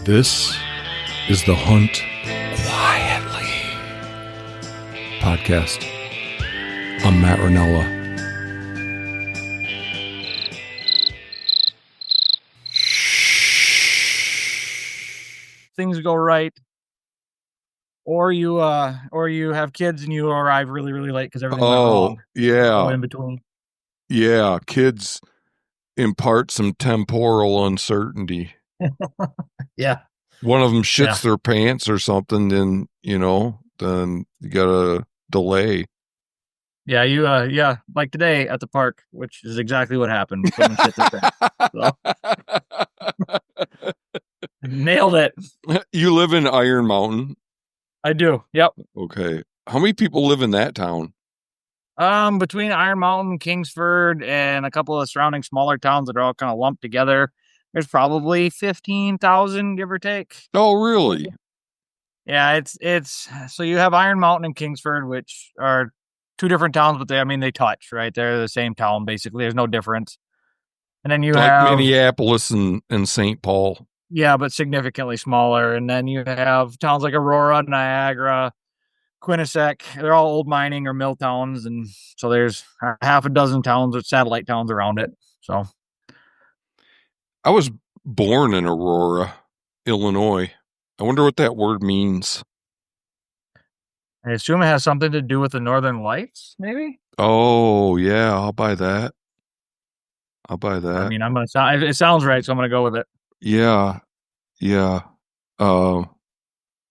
This is the Hunt Quietly podcast. I'm Matt Ranella. Things go right, or you have kids and you arrive really late because everything went wrong. Yeah, In between. Yeah, kids impart some temporal uncertainty. Yeah. One of them shits their pants or something, then you gotta delay. Yeah, you like today at the park, which is exactly what happened. Someone shit their pants. So. Nailed it. You live in Iron Mountain? I do. Yep. Okay. How many people live in that town? Between Iron Mountain, Kingsford, and a couple of surrounding smaller towns that are all kind of lumped together, there's probably 15,000, give or take. Oh, really? Yeah, it's so you have Iron Mountain and Kingsford, which are two different towns, but they touch, right? They're the same town, basically. There's no difference. And then you have Minneapolis and St. Paul. Yeah, but significantly smaller. And then you have towns like Aurora, Niagara, Quinnipiac. They're all old mining or mill towns. And so there's half a dozen towns with satellite towns around it. So I was born in Aurora, Illinois. I wonder what that word means. I assume it has something to do with the Northern Lights, maybe? Oh, yeah, I'll buy that. I mean, it sounds right, so I'm going to go with it. Yeah. All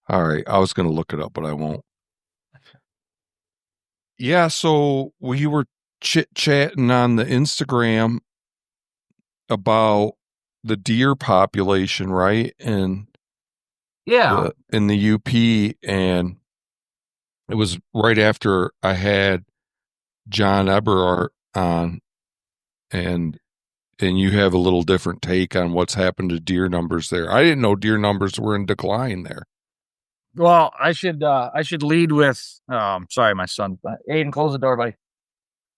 right, I was going to look it up, but I won't. Yeah, so we were chit-chatting on the Instagram about the deer population, right? And yeah, in the UP, and it was right after I had John Eberhardt on, and you have a little different take on what's happened to deer numbers there. I didn't know deer numbers were in decline there. Well, I should lead with sorry, my son. Aiden, close the door, buddy.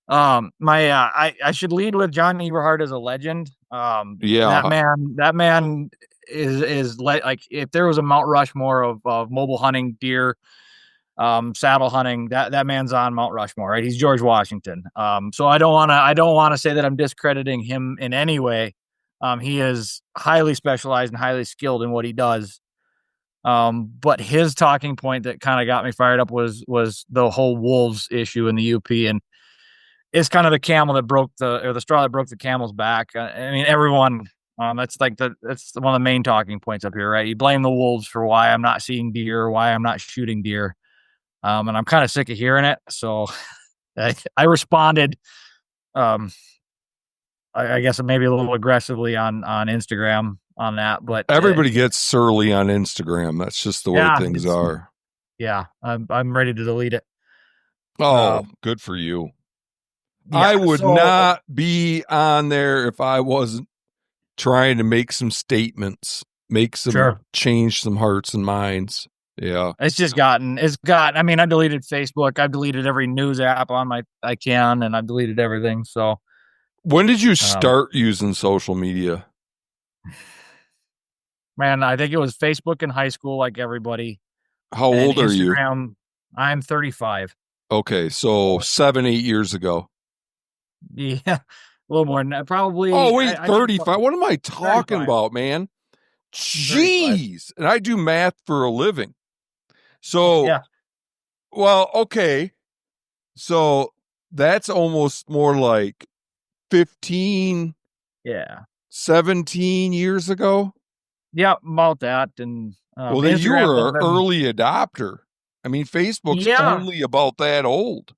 I should lead with John Eberhardt as a legend. That man is like if there was a Mount Rushmore of mobile hunting, deer, saddle hunting, that man's on Mount Rushmore, right? He's George Washington. So I don't want to say that I'm discrediting him in any way. He is highly specialized and highly skilled in what he does. But his talking point that kind of got me fired up was the whole wolves issue in the UP, and it's kind of the straw that broke the camel's back. I mean, everyone, that's one of the main talking points up here, right? You blame the wolves for why I'm not seeing deer, why I'm not shooting deer. And I'm kind of sick of hearing it. So I responded, I guess maybe a little aggressively on Instagram on that, but everybody gets surly on Instagram. That's just the way things are. Yeah. I'm ready to delete it. Oh, good for you. Yeah, I would not be on there if I wasn't trying to make some statements, change some hearts and minds. Yeah. I deleted Facebook. I've deleted every news app I can, and I've deleted everything. So when did you start using social media? Man, I think it was Facebook in high school, like everybody. How old are you? I'm 35. Okay, so 7-8 years ago. Yeah, a little more than that, probably. Oh, wait, 35. What am I talking about, man? Jeez. 35. And I do math for a living. So, yeah. Well, okay. So that's almost more like 15, 17 years ago. Yeah, about that. And well, then you were an early adopter. I mean, Facebook's only about that old.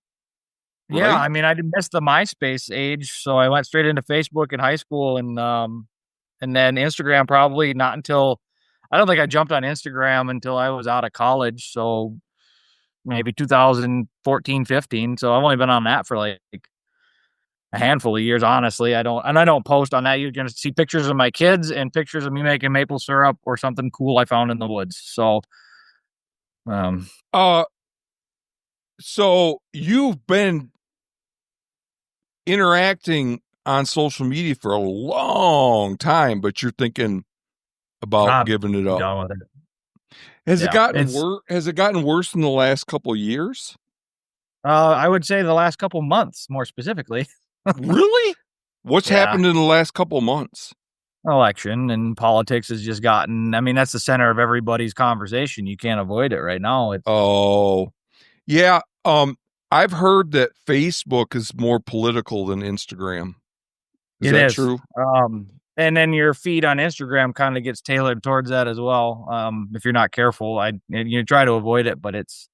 Right? Yeah, I mean, I missed the MySpace age, so I went straight into Facebook in high school, and then Instagram probably not until I don't think I jumped on Instagram until I was out of college, so maybe 2014, 15. So I've only been on that for like a handful of years, honestly. I don't post on that. You're gonna see pictures of my kids and pictures of me making maple syrup or something cool I found in the woods. So, so you've been interacting on social media for a long time, but you're thinking, about giving it up. Done with it. Has it gotten worse? Has it gotten worse in the last couple of years? I would say the last couple months, more specifically. Really? What's happened in the last couple of months? Election and politics has just gotten, I mean, that's the center of everybody's conversation. You can't avoid it right now. Yeah. I've heard that Facebook is more political than Instagram. Is that true? And then your feed on Instagram kind of gets tailored towards that as well. If you're not careful, you try to avoid it, but it's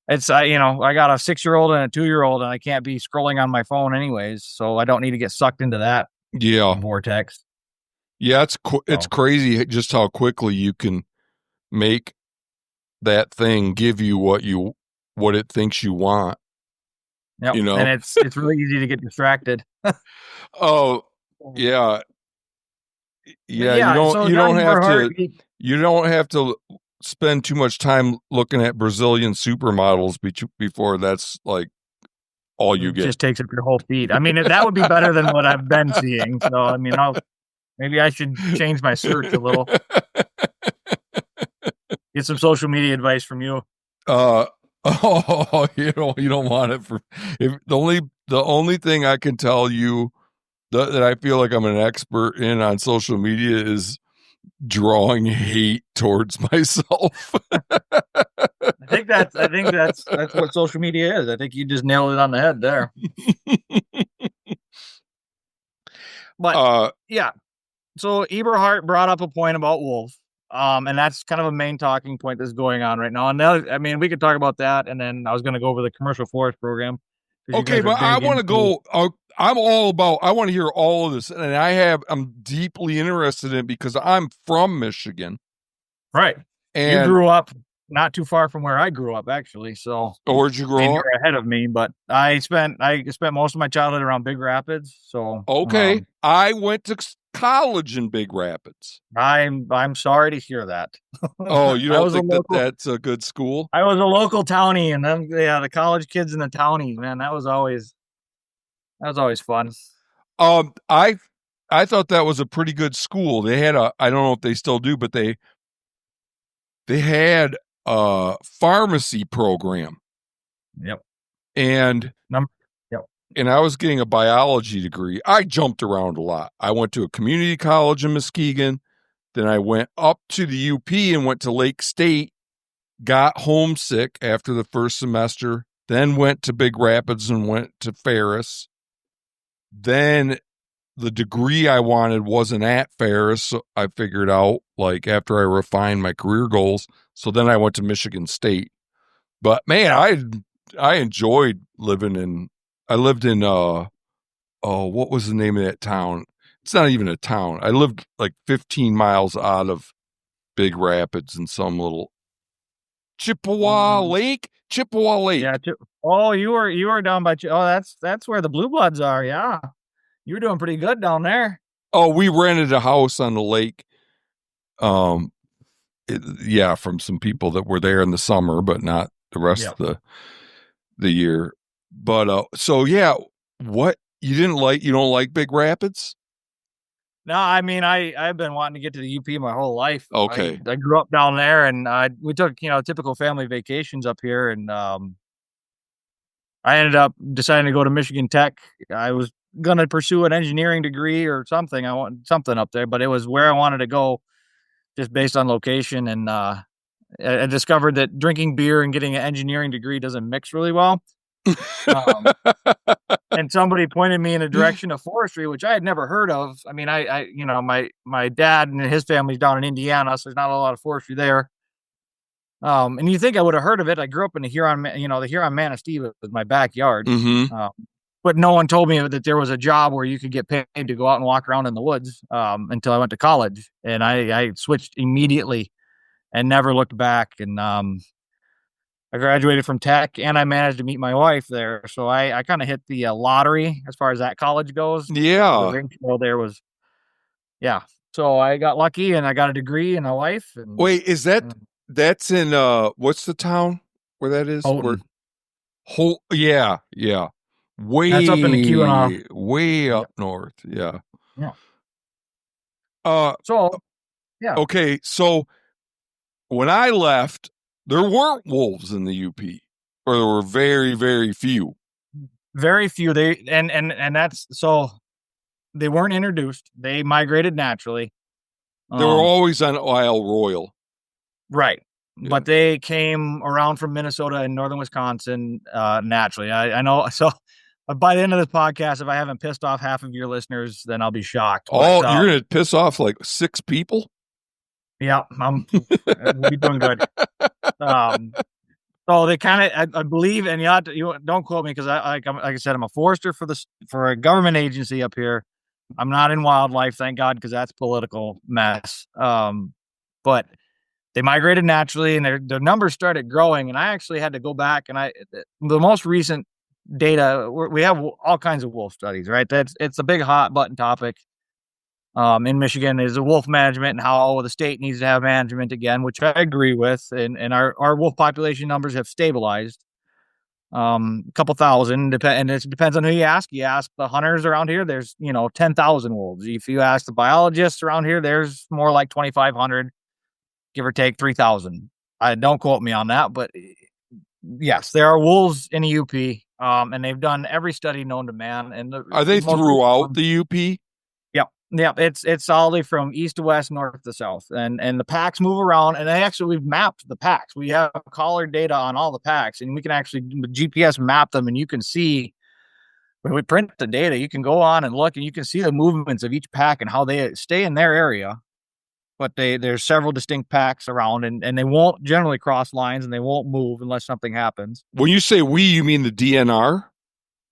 I got a 6-year-old and a 2-year-old, and I can't be scrolling on my phone anyways, so I don't need to get sucked into that vortex. Yeah, it's crazy just how quickly you can make that thing give you what it thinks you want. Yep. And it's really easy to get distracted. Oh, yeah. Yeah, you don't have to spend too much time looking at Brazilian supermodels before that's like all you get. It just takes up your whole feed. I mean, that would be better than what I've been seeing. So, I mean, maybe I should change my search a little. Get some social media advice from you. You don't want it the only thing I can tell you that I feel like I'm an expert on social media is drawing hate towards myself. I think that's what social media is. I think you just nailed it on the head there. But yeah. So Eberhard brought up a point about wolves. And that's kind of a main talking point that's going on right now. And I mean, we could talk about that, and then I was going to go over the commercial forest program. Okay, but I want to go. I want to hear all of this, and I'm deeply interested in it because I'm from Michigan. Right. And you grew up not too far from where I grew up, actually. So, where'd you grow up? You're ahead of me, but I spent most of my childhood around Big Rapids. So, okay, I went to college in Big Rapids. I'm sorry to hear that. Oh, you don't think that's a good school? I was a local townie, and then the college kids in the townies, man, that was always fun. I thought that was a pretty good school. They had I don't know if they still do, but they had a pharmacy program. Yep. And and I was getting a biology degree. I jumped around a lot. I went to a community college in Muskegon. Then I went up to the UP and went to Lake State, got homesick after the first semester, then went to Big Rapids and went to Ferris. Then the degree I wanted wasn't at Ferris, so I figured out, like, after I refined my career goals. So then I went to Michigan State. But man, I enjoyed living in. I lived in what was the name of that town? It's not even a town. I lived like 15 miles out of Big Rapids in some little Chippewa Lake. Yeah. You were down by. Oh, that's where the Blue Bloods are. Yeah, you were doing pretty good down there. Oh, we rented a house on the lake. From some people that were there in the summer, but not the rest of the year. But what you don't like Big Rapids? No, I mean I've been wanting to get to the UP my whole life. Okay, I grew up down there, and we took typical family vacations up here, and I ended up deciding to go to Michigan Tech. I was gonna pursue an engineering degree or something. I wanted something up there, but it was where I wanted to go, just based on location. And I discovered that drinking beer and getting an engineering degree doesn't mix really well. And somebody pointed me in a direction of forestry, which I had never heard of. I mean, my dad and his family's down in Indiana, so there's not a lot of forestry there. And you think I would have heard of it. I grew up in the Huron Manistee was my backyard. Mm-hmm. But no one told me that there was a job where you could get paid to go out and walk around in the woods until I went to college. And I switched immediately and never looked back. And I graduated from Tech, and I managed to meet my wife there. So I kind of hit the lottery as far as that college goes. Yeah. The ratio there was, So I got lucky, and I got a degree and a wife. And, wait, is that's in what's the town where that is? Houghton. Yeah. That's up in the Keweenaw. Way up north. Yeah. Yeah. So Yeah. Okay, so when I left, there weren't wolves in the UP, or there were very, very few. Very few. And that's so they weren't introduced. They migrated naturally. They were Um, always on Isle Royal. right. Yeah. But they came around from Minnesota and northern Wisconsin naturally. I know. So by the end of this podcast, if I haven't pissed off half of your listeners, then I'll be shocked. But You're gonna piss off like 6 people? yeah, we'll be doing good. So they kind of, I believe, and you don't quote me because like I said, I'm a forester for a government agency up here. I'm not in wildlife, thank God, because that's political mess. But they migrated naturally, and their numbers started growing. And I actually had to go back, and the most recent data, we have all kinds of wolf studies, right? It's a big hot button topic. In Michigan is the wolf management and how the state needs to have management again, which I agree with. And our wolf population numbers have stabilized. A couple thousand, and it depends on who you ask. You ask the hunters around here, there's 10,000 wolves. If you ask the biologists around here, there's more like 2,500, give or take 3,000. I don't quote me on that, but yes, there are wolves in the UP, and they've done every study known to man. And Are they throughout the UP? Yeah, it's solidly from east to west, north to south, and the packs move around. And we've mapped the packs. We have collar data on all the packs, and we can actually GPS map them, and you can see when we print the data. You can go on and look, and you can see the movements of each pack and how they stay in their area. But there's several distinct packs around, and they won't generally cross lines, and they won't move unless something happens. When you say we, you mean the DNR?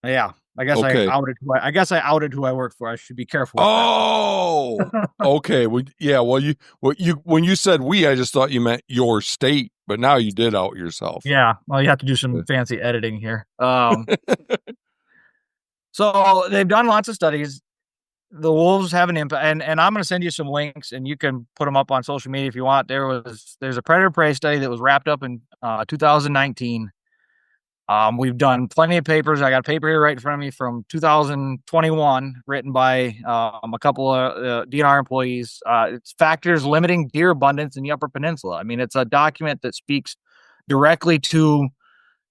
Yeah, I guess okay. I guess I outed who I work for. I should be careful with that. Okay. Well, yeah. Well, when you said we, I just thought you meant your state, but now you did out yourself. Yeah. Well, you have to do some fancy editing here. So they've done lots of studies. The wolves have an impact, and I'm going to send you some links, and you can put them up on social media if you want. There's a predator prey study that was wrapped up in 2019. We've done plenty of papers. I got a paper here right in front of me from 2021, written by a couple of DNR employees. It's factors limiting deer abundance in the Upper Peninsula. I mean, it's a document that speaks directly to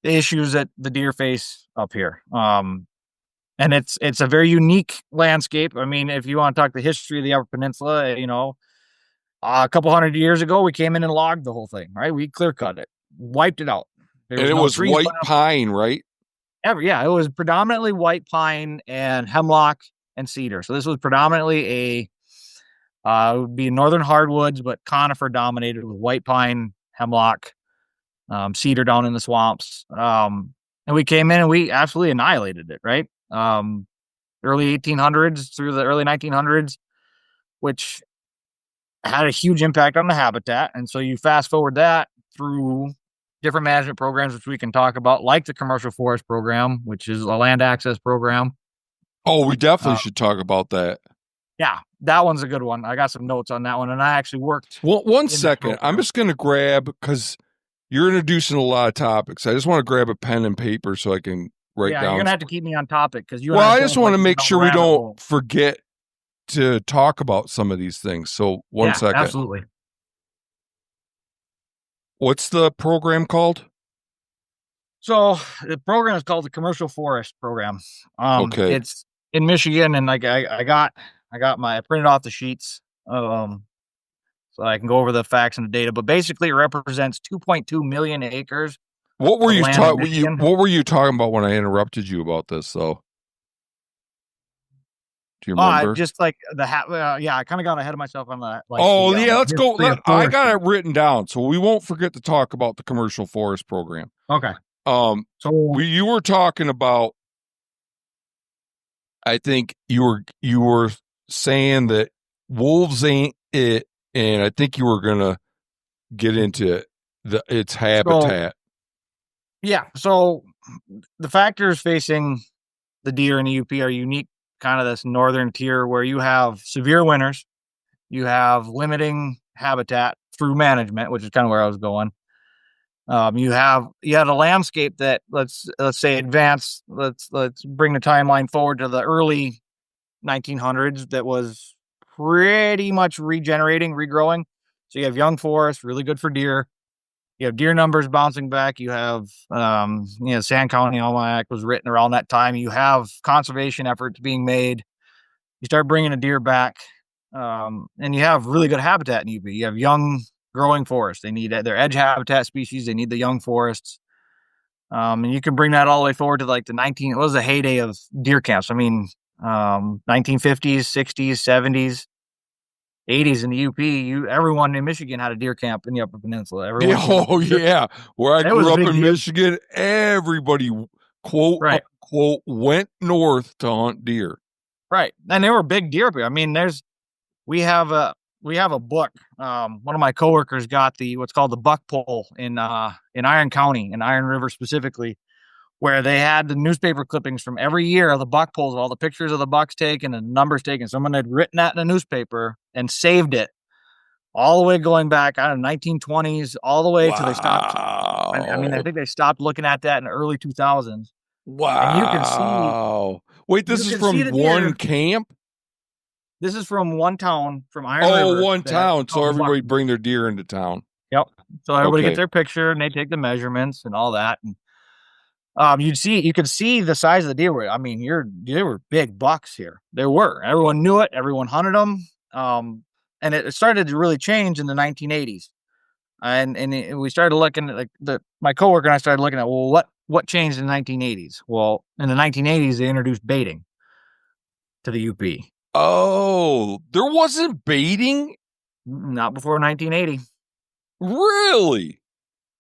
the issues that the deer face up here. And it's a very unique landscape. I mean, if you want to talk the history of the Upper Peninsula, a couple hundred years ago, we came in and logged the whole thing, right? We clear cut it, wiped it out. And it was white pine, right? Yeah, it was predominantly white pine and hemlock and cedar. So this was predominantly it would be northern hardwoods, but conifer dominated with white pine, hemlock, cedar down in the swamps. And we came in and we absolutely annihilated it, right? Early 1800s through the early 1900s, which had a huge impact on the habitat. And so you fast forward that through different management programs, which we can talk about, like the commercial forest program, which is a land access program. Oh, we definitely should talk about that. Yeah, that one's a good one. I got some notes on that one, and I actually worked. One second. I'm just going to grab, because you're introducing a lot of topics. I just want to grab a pen and paper so I can write down. Yeah, you're going to have to keep me on topic, because Well, I just want to make sure we don't forget to talk about some of these things. So one second. Absolutely. What's the program called? So the program is called the Commercial Forest Program. Okay. It's in Michigan, and like I printed off the sheets, so I can go over the facts and the data. But basically, it represents 2.2 million acres. What were you talking? What were you talking about when I interrupted you about this? Though, do you remember? Just like yeah, I kind of got ahead of myself on that. Let's go. I got it written down, so we won't forget to talk about the Commercial Forest Program. Okay. So you were talking about. I think you were saying that wolves ain't it, and I think you were gonna get into its habitat. So the factors facing the deer in the UP are unique, kind of this northern tier where you have severe winters, you have limiting habitat through management, which is kind of where I was going. You had a landscape that let's say advanced. Let's bring the timeline forward to the early 1900s. That was pretty much regenerating, regrowing. So you have young forest, really good for deer. You have deer numbers bouncing back. You have, Sand County Almanac was written around that time. You have conservation efforts being made. You start bringing a deer back, and you have really good habitat in UP. You have young growing forests. They need their edge habitat species. They need the young forests. And you can bring that all the way forward to like what was the heyday of deer camps? I mean, 1950s, 60s, 70s. 80s in the UP, everyone in Michigan had a deer camp in the Upper Peninsula. Everyone, yeah. Where I grew up in Michigan, everybody, quote unquote, went north to hunt deer. Right, and they were big deer. I mean, we have a book. One of my coworkers got what's called the buck poll in Iron County, in Iron River specifically, where they had the newspaper clippings from every year of the buck polls, all the pictures of the bucks taken and numbers taken. Someone had written that in a newspaper and saved it all the way going back out of 1920s, all the way to they stopped. I mean, I think they stopped looking at that in the early 2000s. Wow. And you can see. Wait, this is from one camp? This is from one town, from Iron River. Oh, one town. So everybody bring their deer into town. Yep. So everybody gets their picture and they take the measurements and all that. And you could see the size of the deer. I mean, they were big bucks here. There were. Everyone knew it. Everyone hunted them. And it started to really change in the 1980s. And we started looking at my coworker and I started looking at, well, what changed in the 1980s? Well, in the 1980s, they introduced baiting to the UP. Oh, there wasn't baiting? Not before 1980. Really?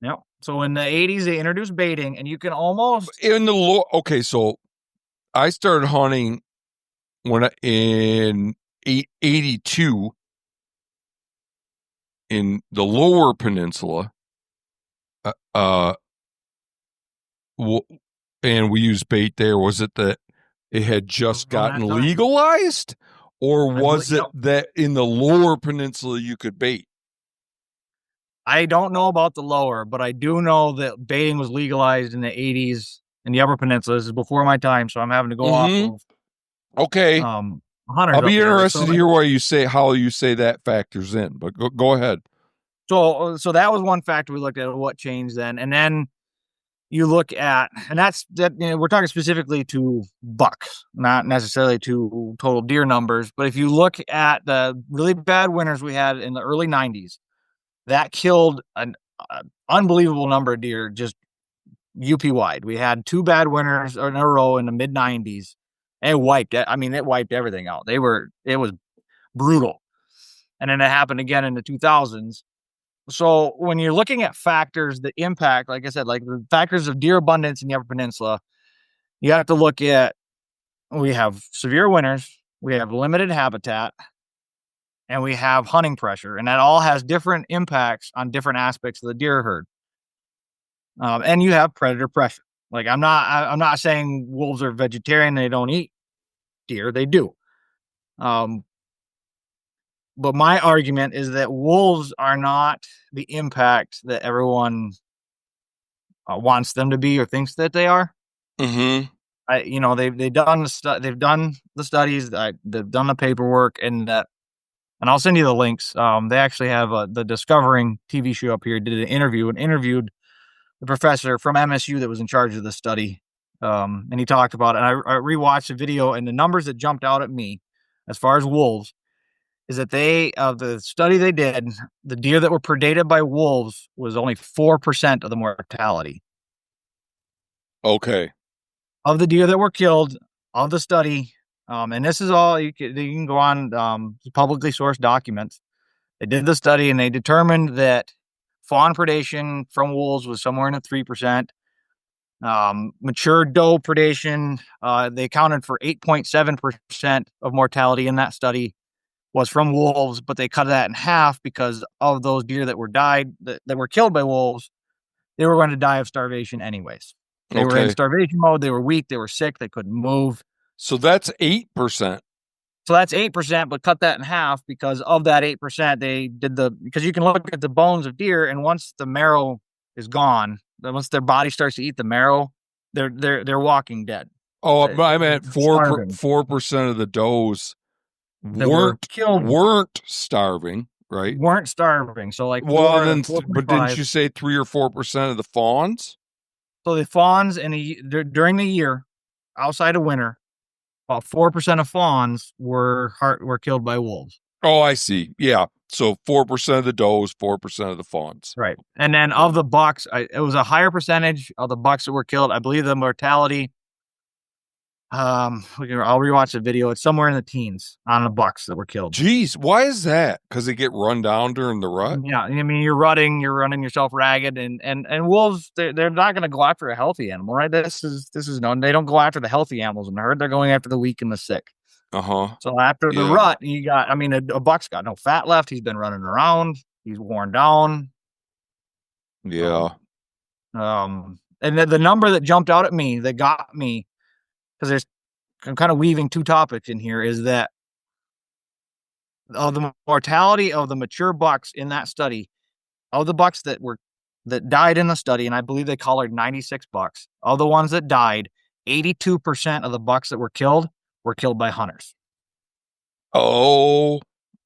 Yep. So in the 80s, they introduced baiting, and you can almost okay. So I started hunting in 82 in the Lower Peninsula. And we used bait there. Was it that it had just gotten legalized, or was it that in the Lower Peninsula you could bait? I don't know about the lower, but I do know that baiting was legalized in the 80s in the Upper Peninsula. This is before my time, so I'm having to go off of. Okay. Hunters. I'll be interested to hear how you say that factors in, but go ahead. So that was one factor we looked at, what changed then. And then you look at, and we're talking specifically to bucks, not necessarily to total deer numbers. But if you look at the really bad winters we had in the early 90s, that killed an unbelievable number of deer just UP wide. We had 2 bad winters in a row in the mid 90s. And it wiped everything out. It was brutal. And then it happened again in the 2000s. So when you're looking at factors that impact, like I said, like the factors of deer abundance in the Upper Peninsula, you have to look at, we have severe winters, we have limited habitat, and we have hunting pressure, and that all has different impacts on different aspects of the deer herd. And you have predator pressure. Like I'm not saying wolves are vegetarian; they don't eat deer. They do. But my argument is that wolves are not the impact that everyone wants them to be or thinks that they are. Mm-hmm. They've done the studies, they've done the paperwork, and I'll send you the links. They actually have the Discovering TV show up here did an interview and interviewed the professor from MSU that was in charge of the study. And he talked about it. And I rewatched the video, and the numbers that jumped out at me as far as wolves is that the study they did, the deer that were predated by wolves was only 4% of the mortality. Okay. Of the deer that were killed of the study, and this is all you can go on publicly sourced documents. They did the study and they determined that fawn predation from wolves was somewhere in the 3%. Mature doe predation, they accounted for 8.7% of mortality in that study was from wolves, but they cut that in half because of those deer that were killed by wolves. They were going to die of starvation anyways. They were in starvation mode. They were weak. They were sick. They couldn't move. So that's 8%. So that's 8%, but cut that in half because of that 8%, because you can look at the bones of deer, and once the marrow is gone, once their body starts to eat the marrow, they're walking dead. Oh, I meant 4% of the does that were killed weren't starving, right? Weren't starving. So like but didn't you say 3 or 4% of the fawns? So the fawns during the year, outside of winter, about 4% of fawns were killed by wolves. Oh, I see. Yeah. So 4% of the does, 4% of the fawns. Right. And then of the bucks, it was a higher percentage of the bucks that were killed. I believe the mortality, I'll rewatch the video. It's somewhere in the teens on the bucks that were killed. Jeez, why is that? Because they get run down during the rut? Yeah, I mean, you're running yourself ragged, and wolves, they're not going to go after a healthy animal, right? This is known. They don't go after the healthy animals in the herd. They're going after the weak and the sick. So after the rut, a buck's got no fat left. He's been running around. He's worn down. Yeah. And then the number that jumped out at me, that got me, because I'm kind of weaving two topics in here, is that of the mortality of the mature bucks in that study, of the bucks that died in the study, and I believe they collared 96 bucks. Of the ones that died, 82% of the bucks that were killed by hunters. Oh,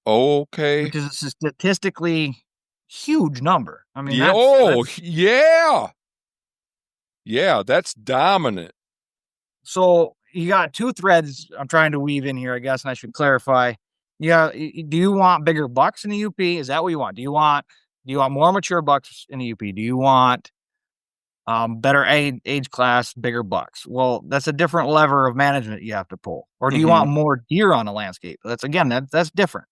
okay. Which is a statistically huge number. I mean, yeah, that's dominant. So you got two threads I'm trying to weave in here, I guess, and I should clarify. Yeah, do you want bigger bucks in the UP? Is that what you want? Do you want more mature bucks in the UP? Do you want better age class, bigger bucks? Well, that's a different lever of management you have to pull. Or do you want more deer on the landscape? That's different.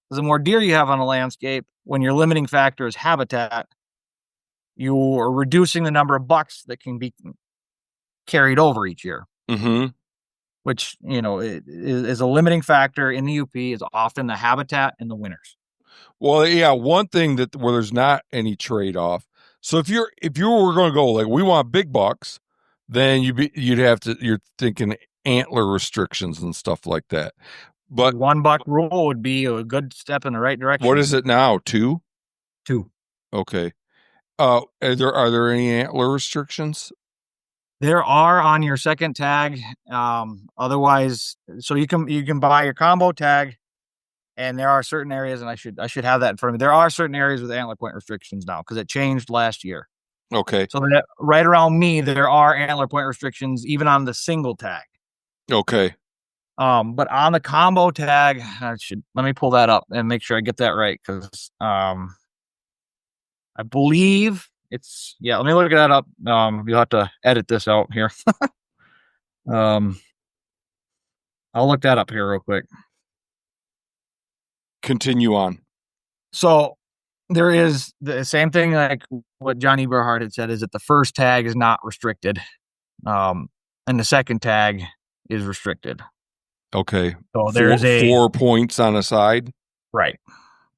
Because the more deer you have on the landscape, when your limiting factor is habitat, you're reducing the number of bucks that can be carried over each year. Which, is a limiting factor in the UP is often the habitat in the winters. Well, yeah, one thing where there's not any trade-off. So if you were going to go like we want big bucks, then you're thinking antler restrictions and stuff like that. But 1 buck rule would be a good step in the right direction. What is it now? 2? 2. Okay. Are there any antler restrictions? There are on your second tag. Otherwise, so you can buy your combo tag, and there are certain areas, and I should have that in front of me. There are certain areas with antler point restrictions now because it changed last year. Okay. So that right around me, there are antler point restrictions even on the single tag. Okay. But on the combo tag, let me pull that up and make sure I get that right because I believe let me look that up. You'll have to edit this out here. I'll look that up here real quick. Continue on. So there is the same thing like what John Eberhard had said, is that the first tag is not restricted. And the second tag is restricted. Okay. So there's 4 points on a side. Right.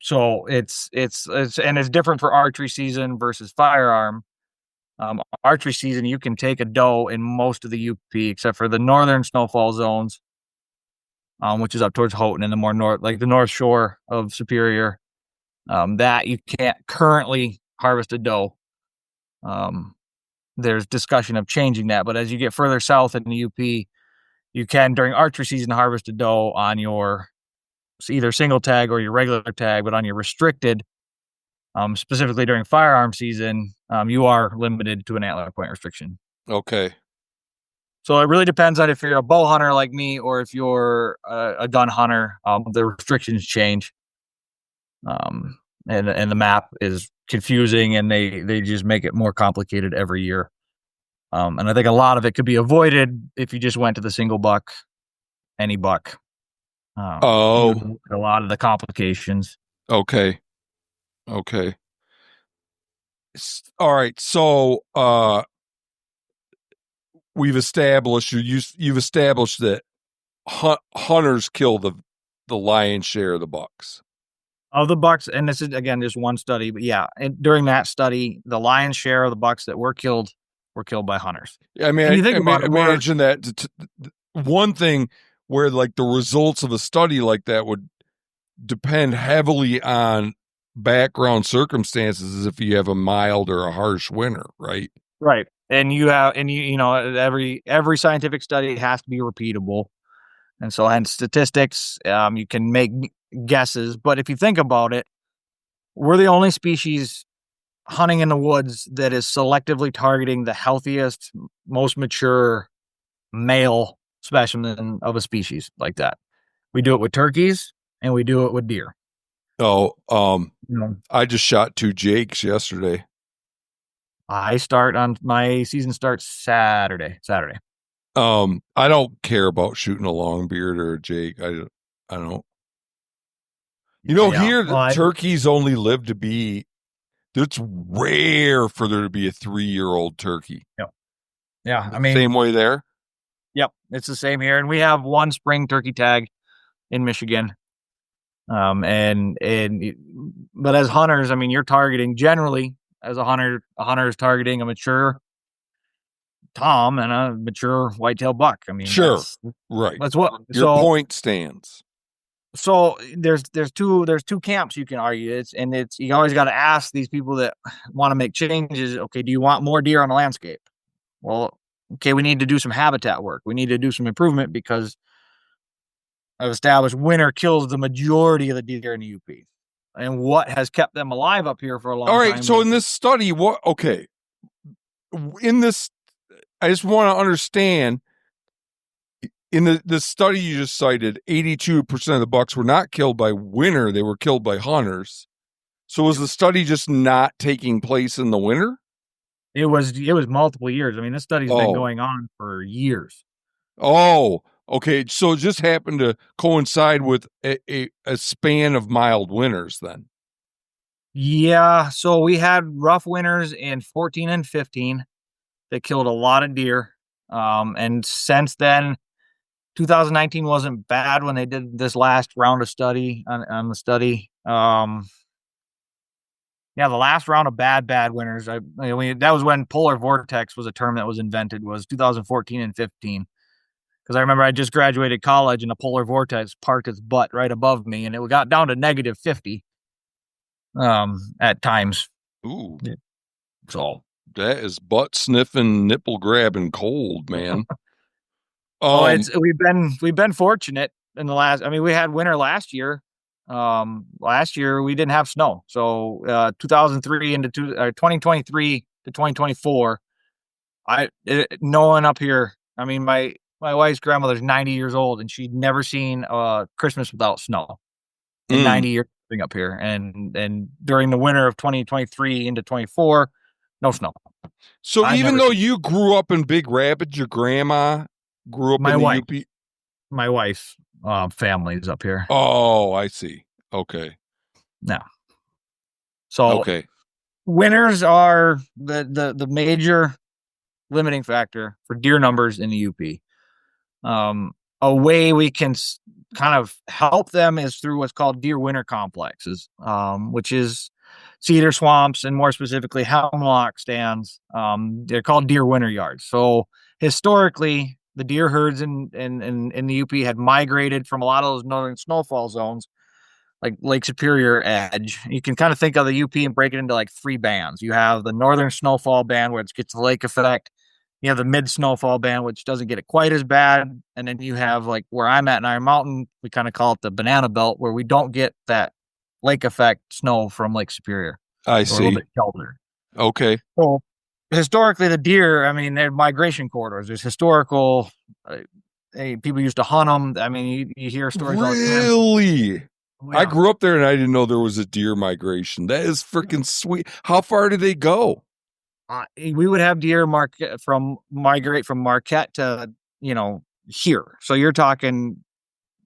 So it's different for archery season versus firearm. Archery season, you can take a doe in most of the UP except for the northern snowfall zones, which is up towards Houghton and the more north, like the North Shore of Superior. That you can't currently harvest a doe. There's discussion of changing that, but as you get further south in the UP, you can during archery season harvest a doe on your either single tag or your regular tag, but on your restricted, specifically during firearm season, you are limited to an antler point restriction. Okay. So it really depends on if you're a bow hunter like me or if you're a gun hunter. The restrictions change, and the map is confusing, and they just make it more complicated every year. And I think a lot of it could be avoided if you just went to the single buck, any buck. A lot of the complications. Okay. All right. So you've established that hunters kill the lion's share of the bucks. Of the bucks, and this is again just one study, but yeah, and during that study, the lion's share of the bucks that were killed by hunters. I mean, imagine that one thing where like the results of a study like that would depend heavily on background circumstances as if you have a mild or a harsh winter, right? And every scientific study has to be repeatable. And so hence statistics, you can make guesses. But if you think about it, we're the only species hunting in the woods that is selectively targeting the healthiest, most mature male specimen of a species like that. We do it with turkeys and we do it with deer. Oh, I just shot 2 jakes yesterday. My season starts Saturday. I don't care about shooting a longbeard or a jake. I don't. Here turkeys only live to be. It's rare for there to be a 3-year-old turkey. Yeah. Same way there. Yep, it's the same here, and we have one spring turkey tag in Michigan. But as hunters, you're targeting generally as a hunter is targeting a mature tom and a mature whitetail buck. Sure, right. That's what your point stands. So there's two camps you can argue. It's you always got to ask these people that want to make changes. Okay, do you want more deer on the landscape? Well, okay, we need to do some habitat work. We need to do some improvement because I've established winter kills the majority of the deer in the UP. And what has kept them alive up here for a long time? All right, so in this study, in this, I just want to understand, in the study you just cited, 82% of the bucks were not killed by winter, they were killed by hunters. So was the study just not taking place in the winter? It was multiple years. This study's been going on for years. Oh, okay. So it just happened to coincide with a span of mild winters then. Yeah. So we had rough winters in 14 and 15 that killed a lot of deer. And since then, 2019 wasn't bad when they did this last round of study on the study. Yeah, the last round of bad winters. That was when polar vortex was a term that was invented. Was 2014 and 15. Because I remember I just graduated college and a polar vortex parked its butt right above me, and it got down to -50. At times. Ooh. So that is butt sniffing, nipple grabbing cold, man. We've been fortunate in the last. We had winter last year. Last year we didn't have snow, so 2003 into 2023 to 2024. No one up here. My wife's grandmother's 90 years old, and she'd never seen Christmas without snow in 90 years up here. And during the winter of 2023 into 24, no snow. So even though you grew up in Big Rapids, your grandma grew up in the UP? My wife's family is up here. Oh, I see. Okay. Yeah. So winters are the major limiting factor for deer numbers in the UP. A way we can kind of help them is through what's called deer winter complexes, which is cedar swamps and more specifically hemlock stands. They're called deer winter yards. So historically, the deer herds in the UP had migrated from a lot of those northern snowfall zones, like Lake Superior edge. You can kind of think of the UP and break it into like 3 bands. You have the northern snowfall band where it gets the lake effect. You have the mid snowfall band, which doesn't get it quite as bad. And then you have like where I'm at in Iron Mountain, we kind of call it the banana belt, where we don't get that lake effect snow from Lake Superior. I see. A little bit shelter. Okay. So historically, the deer, they're migration corridors. There's historical, people used to hunt them. You hear stories all the time. Really? Yeah. I grew up there and I didn't know there was a deer migration. That is freaking sweet. How far do they go? We would have deer migrate from Marquette to, here. So you're talking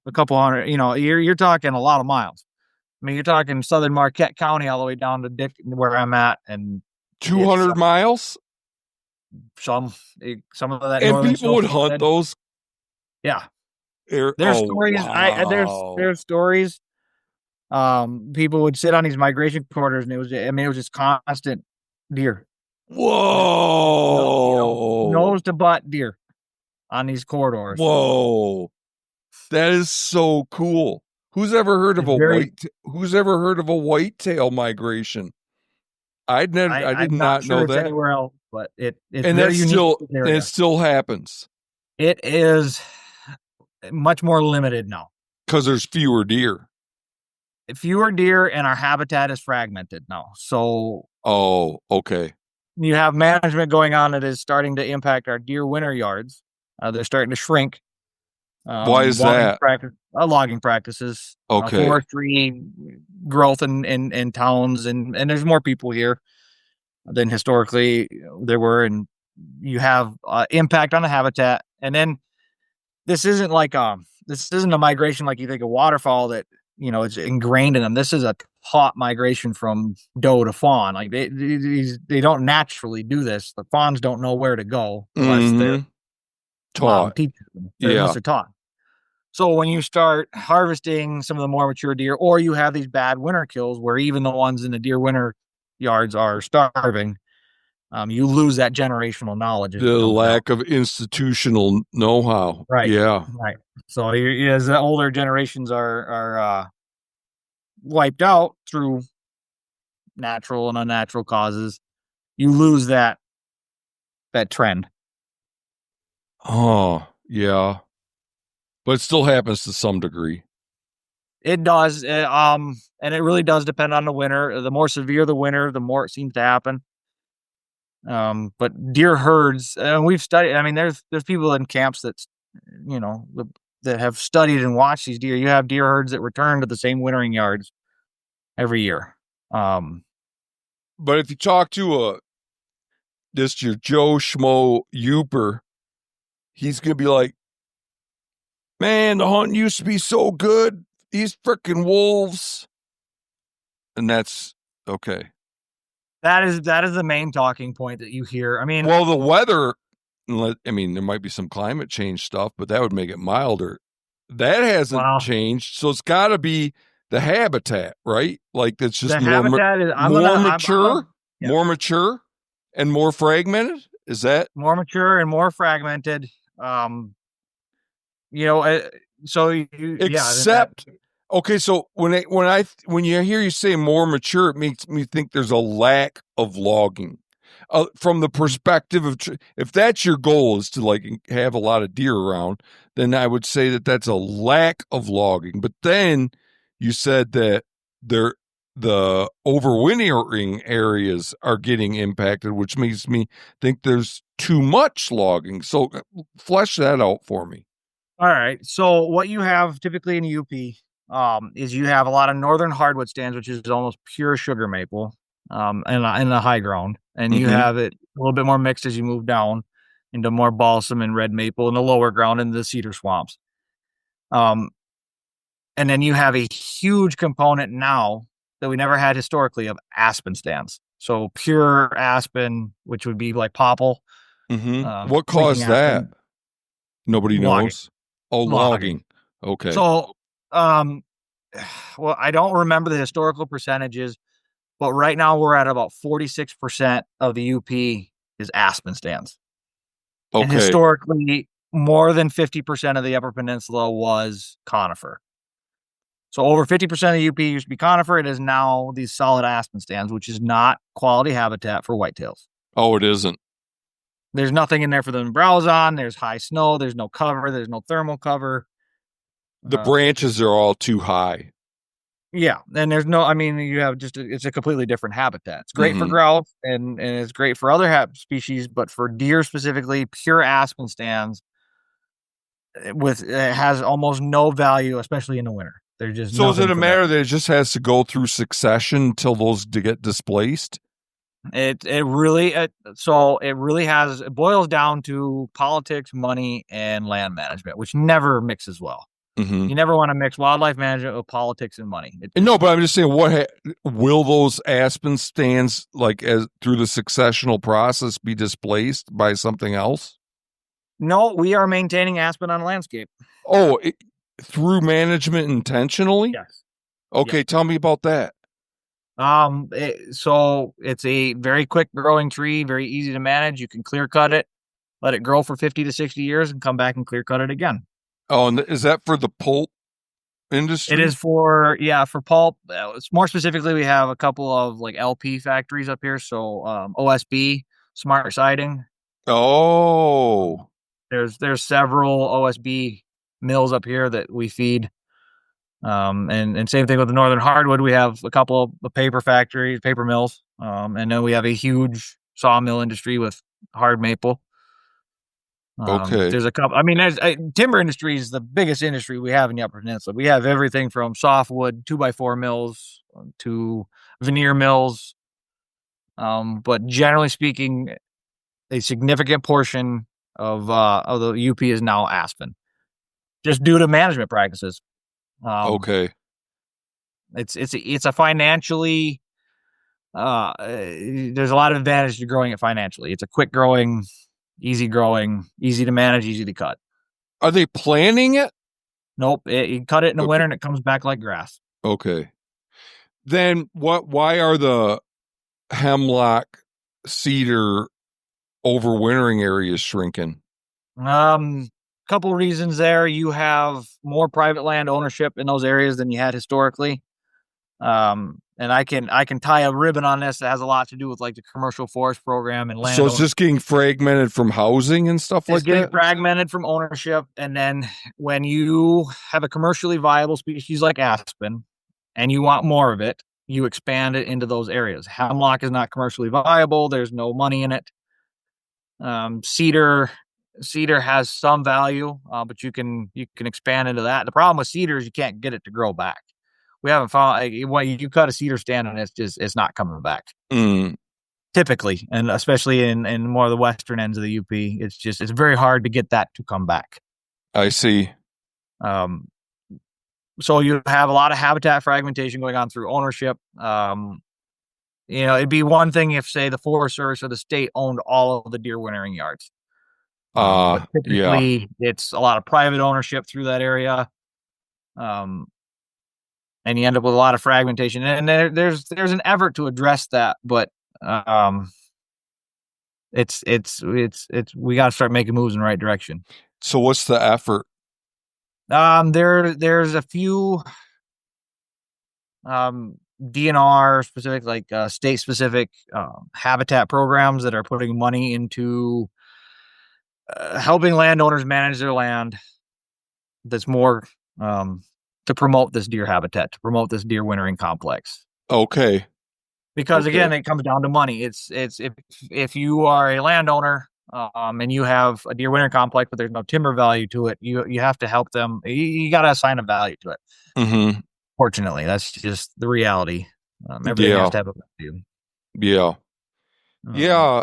a couple hundred, you're talking a lot of miles. You're talking southern Marquette County all the way down to where I'm at, and 200 miles. Some of that, and people would hunt those. Yeah, there's stories. Wow. There's stories. People would sit on these migration corridors, and it was just constant deer. Whoa! Nose to butt deer on these corridors. Whoa, that is so cool. Who's ever heard of a whitetail migration? I did not know that anywhere else, but it's and very unique. It still happens. It is. much more limited now. Because there's fewer deer. Fewer deer, and our habitat is fragmented now. So, oh, okay. You have management going on that is starting to impact our deer winter yards. They're starting to shrink. Why is that? Logging practices, okay. Forestry growth in towns, and there's more people here than historically there were, and you have impact on the habitat. And then this isn't a migration like you think of waterfowl that it's ingrained in them. This is a taught migration from doe to fawn. Like they don't naturally do this. The fawns don't know where to go unless their mom teaches them. Unless they're taught. So when you start harvesting some of the more mature deer, or you have these bad winter kills where even the ones in the deer winter yards are starving, you lose that generational knowledge. The lack of institutional know-how. Right. Yeah. Right. So as the older generations are wiped out through natural and unnatural causes, you lose that trend. Oh, yeah. But it still happens to some degree. It does. And it really does depend on the winter. The more severe the winter, the more it seems to happen. But deer herds, and we've studied, I mean, there's people in camps that have studied and watched these deer. You have deer herds that return to the same wintering yards every year. But if you talk to your Joe Schmo Youper, he's going to be like, man, the hunting used to be so good. These freaking wolves. And that's okay. That is the main talking point that you hear. I mean, well, the weather, I mean, there might be some climate change stuff, but that would make it milder. That hasn't changed. So it's got to be the habitat, right? Like it's just more mature, more mature and more fragmented. Is that more mature and more fragmented? So okay, so when you hear you say more mature, it makes me think there's a lack of logging. From the perspective of if that's your goal is to like have a lot of deer around, then I would say that that's a lack of logging. But then you said that the overwintering areas are getting impacted, which makes me think there's too much logging. So flesh that out for me. All right. So what you have typically in UP is you have a lot of northern hardwood stands, which is almost pure sugar maple, in the high ground, and you have it a little bit more mixed as you move down into more balsam and red maple in the lower ground in the cedar swamps. And then you have a huge component now that we never had historically of aspen stands. So pure aspen, which would be like popple. What caused that? Nobody knows. Oh, logging. Okay. So, well, I don't remember the historical percentages, but right now we're at about 46% of the UP is aspen stands. Okay. And historically, more than 50% of the Upper Peninsula was conifer. So over 50% of the UP used to be conifer. It is now these solid aspen stands, which is not quality habitat for whitetails. Oh, it isn't. There's nothing in there for them to browse on. There's high snow. There's no cover. There's no thermal cover. The branches are all too high. Yeah. And there's no, I mean, you have it's a completely different habitat. It's great for grouse and it's great for other species, but for deer specifically, pure aspen stands it has almost no value, especially in the winter. They're just so is it a matter that it just has to go through succession until those get displaced? It really has, it boils down to politics, money, and land management, which never mixes well. You never want to mix wildlife management with politics and money. No, but I'm just saying, will those aspen stands, like as through the successional process, be displaced by something else? No, we are maintaining aspen on landscape. Oh, through management intentionally? Yes. Okay, tell me about that. So it's a very quick growing tree, very easy to manage. You can clear cut it, let it grow for 50 to 60 years and come back and clear cut it again. Oh, and is that for the pulp industry? It is for pulp. More specifically, we have a couple of like LP factories up here. So, OSB, Smart Siding. Oh, There's several OSB mills up here that we feed. And same thing with the northern hardwood. We have a couple of paper factories, paper mills, and then we have a huge sawmill industry with hard maple. Okay. There's a couple. I mean, timber industry is the biggest industry we have in the Upper Peninsula. We have everything from softwood 2x4 mills to veneer mills. But generally speaking, a significant portion of the UP is now aspen, just due to management practices. Okay. It's a financially there's a lot of advantage to growing it financially. It's a quick growing, easy to manage, easy to cut. Are they planting it? Nope. You cut it in the winter and it comes back like grass. Okay. Then why are the hemlock cedar overwintering areas shrinking? Couple reasons there. You have more private land ownership in those areas than you had historically. And I can tie a ribbon on this that has a lot to do with like the commercial forest program and land. So it's just getting fragmented from housing and stuff like that? It's getting fragmented from ownership. And then when you have a commercially viable species like aspen and you want more of it, you expand it into those areas. Hemlock is not commercially viable. There's no money in it. Cedar has some value, but you can expand into that. The problem with cedar is you can't get it to grow back. We haven't found when you cut a cedar stand and it's not coming back. Typically, and especially in more of the western ends of the UP, it's very hard to get that to come back. I see. So you have a lot of habitat fragmentation going on through ownership. It'd be one thing if, say, the Forest Service or the state owned all of the deer wintering yards. But typically, it's a lot of private ownership through that area. And you end up with a lot of fragmentation. And there's an effort to address that, but it's we got to start making moves in the right direction. So what's the effort? There's a few DNR specific, like state specific habitat programs that are putting money into helping landowners manage their land. That's more to promote this deer habitat, to promote this deer wintering complex. Okay. Because again, it comes down to money. It's if you are a landowner and you have a deer wintering complex, but there's no timber value to it, you have to help them. You got to assign a value to it. Mm-hmm. Fortunately, that's just the reality. Everything has to have a value. Yeah. Yeah.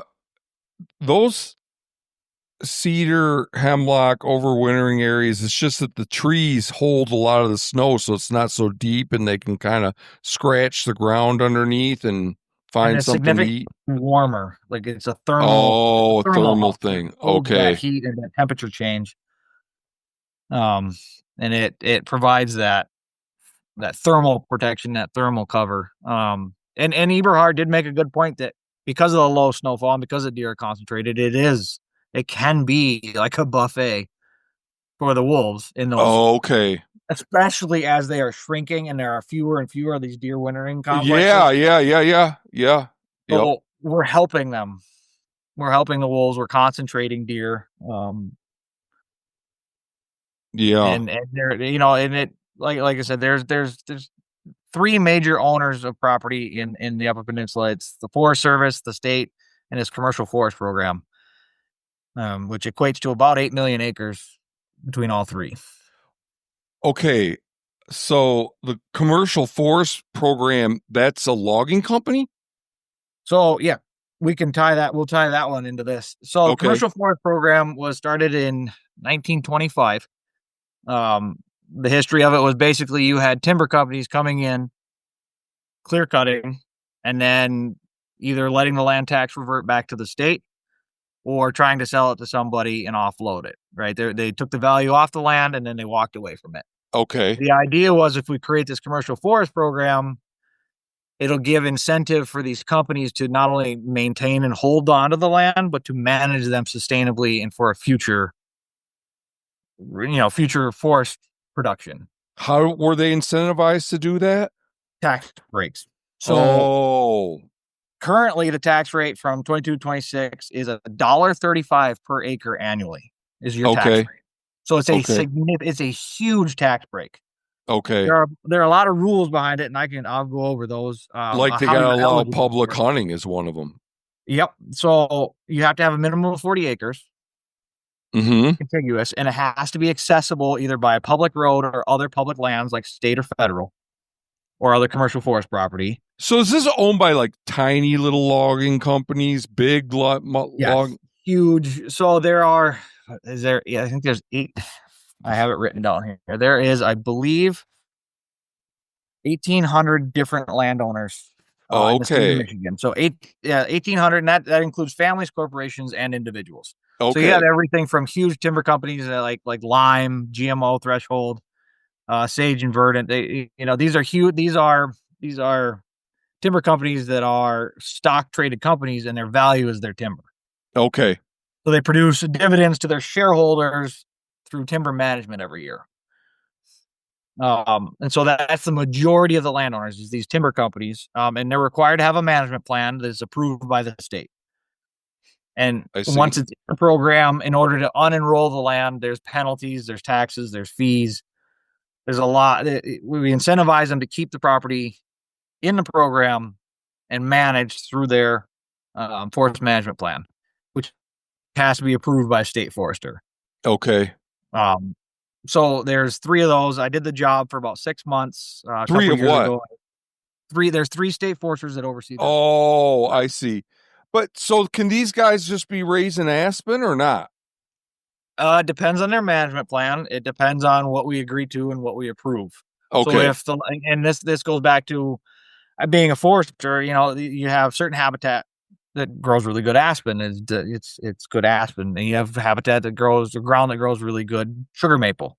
Those cedar, hemlock, overwintering areas, it's just that the trees hold a lot of the snow, so it's not so deep and they can kind of scratch the ground underneath and find something to eat. Warmer. Like it's a thermal thing. Okay. That heat and that temperature change. And it provides that thermal protection, that thermal cover. And Eberhard did make a good point that because of the low snowfall and because the deer are concentrated, it can be like a buffet for the wolves in those. Oh, okay. Especially as they are shrinking and there are fewer and fewer of these deer wintering complexes. Yeah. So we're helping them. We're helping the wolves. We're concentrating deer. And there, and it, like I said, there's three major owners of property in the Upper Peninsula. It's the Forest Service, the state, and its commercial forest program. Which equates to about 8 million acres between all three. Okay, so the commercial forest program, that's a logging company? So, yeah, we can tie that. We'll tie that one into this. So the commercial forest program was started in 1925. The history of it was basically you had timber companies coming in, clear cutting, and then either letting the land tax revert back to the state or trying to sell it to somebody and offload it, right? They took the value off the land and then they walked away from it. Okay. The idea was if we create this commercial forest program, it'll give incentive for these companies to not only maintain and hold on to the land, but to manage them sustainably and for a future forest production. How were they incentivized to do that? Tax breaks. So currently, the tax rate from 22 to 26 is $1.35 per acre annually is your tax rate. So it's Okay. it's a huge tax break. Okay. There are a lot of rules behind it, and I'll go over those. Like they How gotta you're allow eligible public for it. hunting is one of them. Yep. So you have to have a minimum of 40 acres Mm-hmm. contiguous, and it has to be accessible either by a public road or other public lands like state or federal or other commercial forest property. So is this owned by like tiny little logging companies, big Yes. log? Huge. So is there, yeah, I think there's eight. I have it written down here. There is, I believe, 1,800 different landowners in the state of Okay. Michigan. So 1,800, and that includes families, corporations, and individuals. So you have Okay. everything from huge timber companies like Lime, GMO Threshold, Sage and Verdant. These are huge. These are timber companies that are stock traded companies, and their value is their timber. Okay. So they produce dividends to their shareholders through timber management every year. And so that's the majority of the landowners is these timber companies, and they're required to have a management plan that is approved by the state. And I see. once it's a program, in order to unenroll the land, there's penalties, there's taxes, there's fees. There's a lot. We incentivize them to keep the property in the program and managed through their forest management plan, which has to be approved by a state forester. Okay. Um, so there's three of those. I did the job for about 6 months a Three couple of years what? ago. There's three state foresters that oversee this. Oh, I see. But so can these guys just be raising aspen or not? Depends on their management plan. It depends on what we agree to and what we approve. So Okay. if the and this goes back to being a forester, you have certain habitat that grows really good aspen. It's good aspen, and you have habitat that grows the ground that grows really good sugar maple.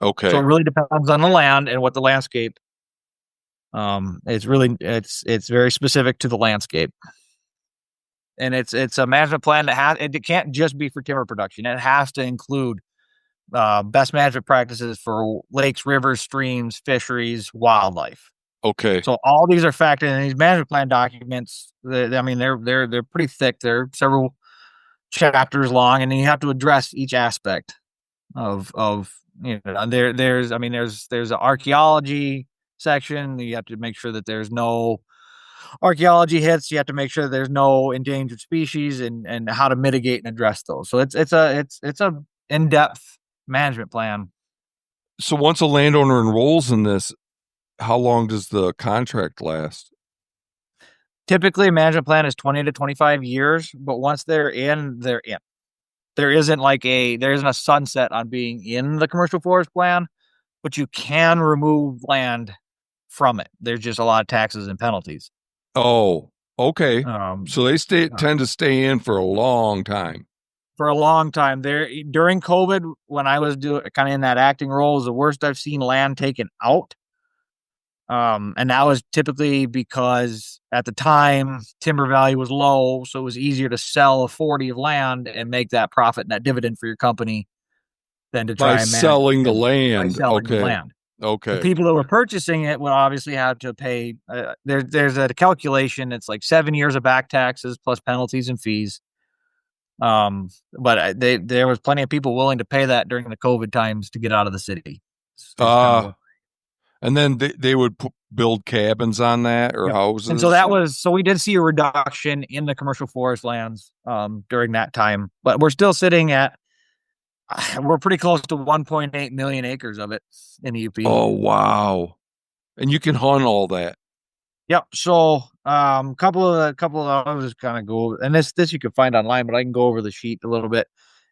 So it Okay. really depends on the land and what the landscape. It's very specific to the landscape, and it's a management plan that it can't just be for timber production. It has to include best management practices for lakes, rivers, streams, fisheries, wildlife. Okay. So all these are factored in these management plan documents. I mean, they're pretty thick. They're several chapters long, and you have to address each aspect of there's an archaeology section. You have to make sure that there's no archaeology hits. You have to make sure that there's no endangered species and how to mitigate and address those. So it's a in-depth management plan. So once a landowner enrolls in this, how long does the contract last? Typically, a management plan is 20 to 25 years, but once they're in, they're in. There isn't a sunset on being in the commercial forest plan, but you can remove land from it. There's just a lot of taxes and penalties. Oh, okay. Um, So they tend to stay in for a long time. for a long time there during COVID, when I was doing kind of in that acting role, is the worst I've seen land taken out. And that was typically because at the time timber value was low, so it was easier to sell a 40 of land and make that profit and that dividend for your company than to By try and manage selling the timber by land. selling the Okay. land. The Okay. people that were purchasing it would obviously have to pay. There's a calculation. It's like 7 years of back taxes plus penalties and fees. But there was plenty of people willing to pay that during the COVID times to get out of the city. Is kind of what. And then they would build cabins on that or Yep. And so houses. we did see a reduction in the commercial forest lands during that time, but we're still sitting at we're pretty close to 1.8 million acres of it in the UP. Oh, wow. And you can hunt all that. Yep. So couple of I'll just kind of go over, and this you can find online, but I can go over the sheet a little bit.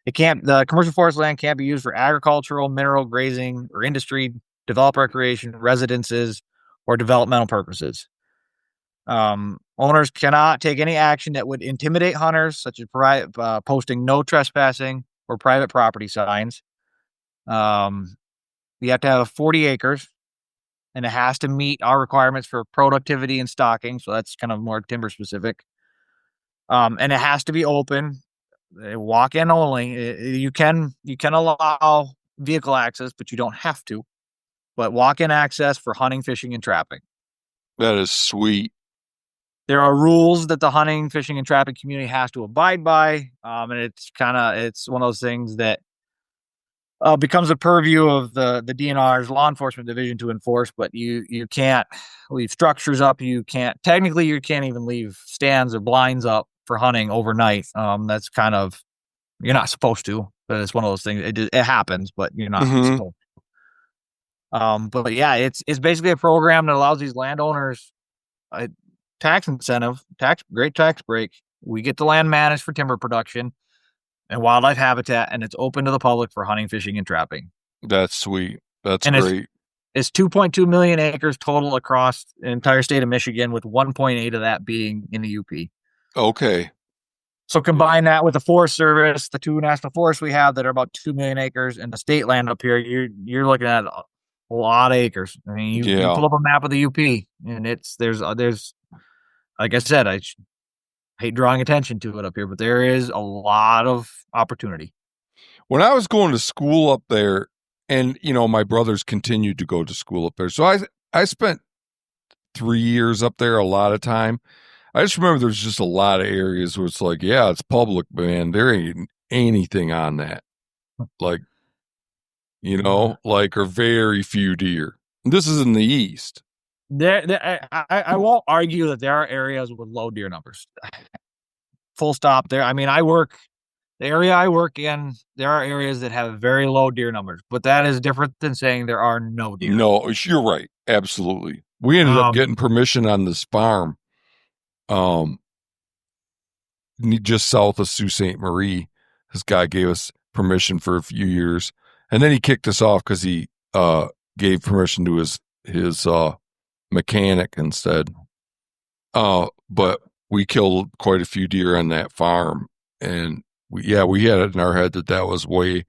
The commercial forest land can't be used for agricultural, mineral, grazing, or industry, develop recreation, residences, or developmental purposes. Owners cannot take any action that would intimidate hunters, such as posting no trespassing or private property signs. Um, you have to have 40 acres, and it has to meet our requirements for productivity and stocking. So that's kind of more timber specific. And it has to be open, walk in only. You can allow vehicle access, but you don't have to. But walk in access for hunting, fishing, and trapping. That is sweet. There are rules that the hunting, fishing, and trapping community has to abide by, and it's one of those things that becomes a purview of the DNR's law enforcement division to enforce, but you can't leave structures up. You can't technically you can't even leave stands or blinds up for hunting overnight. That's kind of you're not supposed to, but it's one of those things. It happens, but you're not Mm-hmm. supposed. But yeah, it's basically a program that allows these landowners a tax incentive, great tax break. We get the land managed for timber production and wildlife habitat, and it's open to the public for hunting, fishing, and trapping. That's sweet. That's And great. it's 2.2 million acres total across the entire state of Michigan, with 1.8 of that being in the UP. Okay. So combine that with the Forest Service, the two national forests we have that are about 2 million acres, and the state land up here, you're looking at a lot of acres. I mean, you Yeah. pull up a map of the UP, and there's like I said, I hate drawing attention to it up here, but there is a lot of opportunity. When I was going to school up there, and my brothers continued to go to school up there, so I spent 3 years up there, a lot of time. I just remember there's just a lot of areas where it's like, yeah, it's public, man. There ain't anything on that. Like, like, or very few deer. This is in the east. I won't argue that there are areas with low deer numbers. Full stop there. I mean, the area I work in, there are areas that have very low deer numbers, but that is different than saying there are no deer. No, you're right. Absolutely. We ended up getting permission on this farm, just south of Sault Ste. Marie. This guy gave us permission for a few years, and then he kicked us off because he gave permission to his mechanic instead. But we killed quite a few deer on that farm, and we had it in our head that was way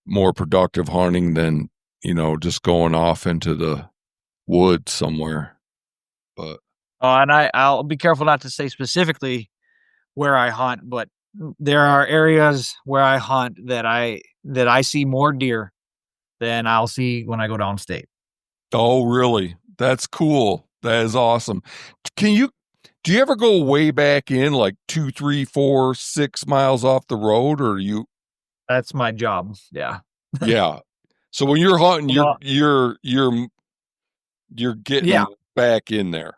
more productive hunting than just going off into the woods somewhere. But and I'll be careful not to say specifically where I hunt, but there are areas where I hunt that I see more deer than I'll see when I go downstate. Oh, really? That's cool. That is awesome. Do you ever go way back in, like 2, 3, 4, 6 miles off the road, or you? That's my job. Yeah. Yeah. So when you're hunting, you're getting back in there.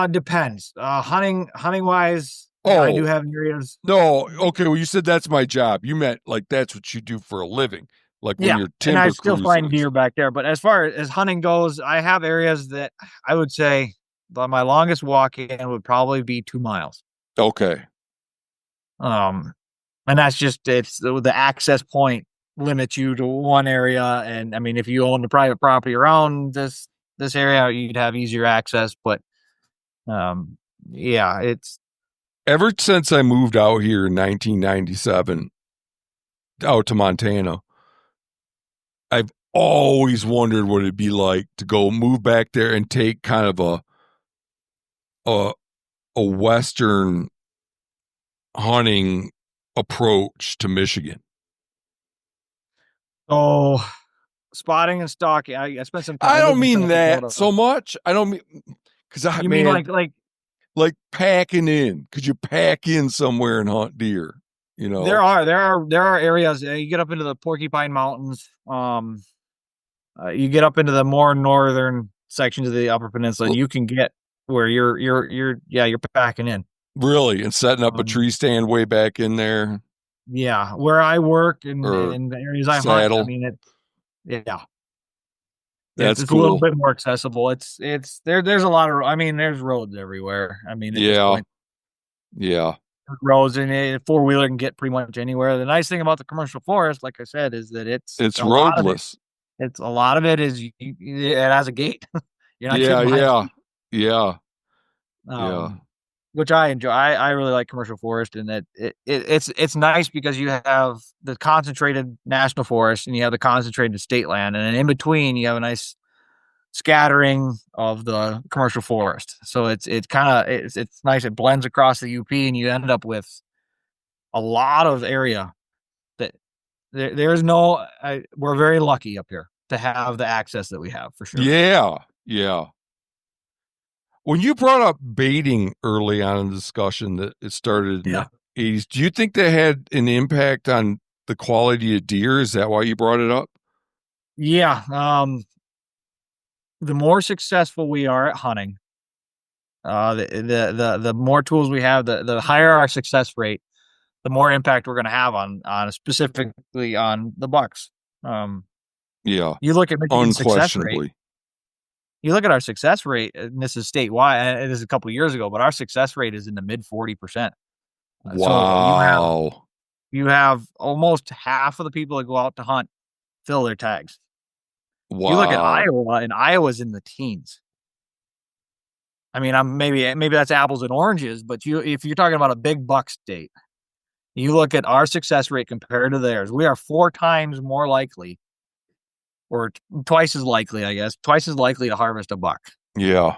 Depends. Hunting wise, I do have areas. No, okay. Well, you said that's my job. You meant like that's what you do for a living, like when you're timber and I still cruising. find deer back there. But as far as hunting goes, I have areas that I would say my longest walk in would probably be 2 miles. Okay. And that's just it's the access point limits you to one area, and I mean if you own the private property around this area, you'd have easier access. But it's ever since I moved out here in 1997 out to Montana, I've always wondered what it'd be like to go move back there and take kind of a Western hunting approach to Michigan. Oh, spotting and stalking. I spent some time. I don't mean that so much. I don't mean because I mean like packing in. Could you pack in somewhere and hunt deer? There are areas. You get up into the Porcupine Mountains. You get up into the more northern sections of the Upper Peninsula, and you can get where you're packing in. Really, and setting up a tree stand way back in there. Yeah, where I work and the areas I hunt. I mean, that's it's cool. A little bit more accessible. It's there's a lot of. I mean, there's roads everywhere. I mean, at this point, roads and a 4-wheeler can get pretty much anywhere. The nice thing about the commercial forest, like I said, is that it's roadless. It's a lot of it is it has a gate. You're not yeah. Which I enjoy. I really like commercial forest, and that it's nice because you have the concentrated national forest and you have the concentrated state land, and in between you have a nice scattering of the commercial forest. So it's nice. It blends across the UP, and you end up with a lot of area that there's no. We're very lucky up here to have the access that we have for sure. Yeah. When you brought up baiting early on in the discussion that it started in the 80s, do you think that had an impact on the quality of deer? Is that why you brought it up? Yeah. The more successful we are at hunting, the more tools we have, the higher our success rate, the more impact we're going to have on specifically on the bucks. Yeah, You look at Michigan's success rate. unquestionably. You look at our success rate, and this is statewide, and this is a couple of years ago, but our success rate is in the mid 40%. So Wow. you have almost half of the people that go out to hunt fill their tags. You look at Wow. Iowa, and Iowa's in the teens. I mean, I'm maybe that's apples and oranges, but if you're talking about a big buck state, you look at our success rate compared to theirs. We are 4 times more likely, or twice as likely, I guess, twice as likely to harvest a buck. Yeah.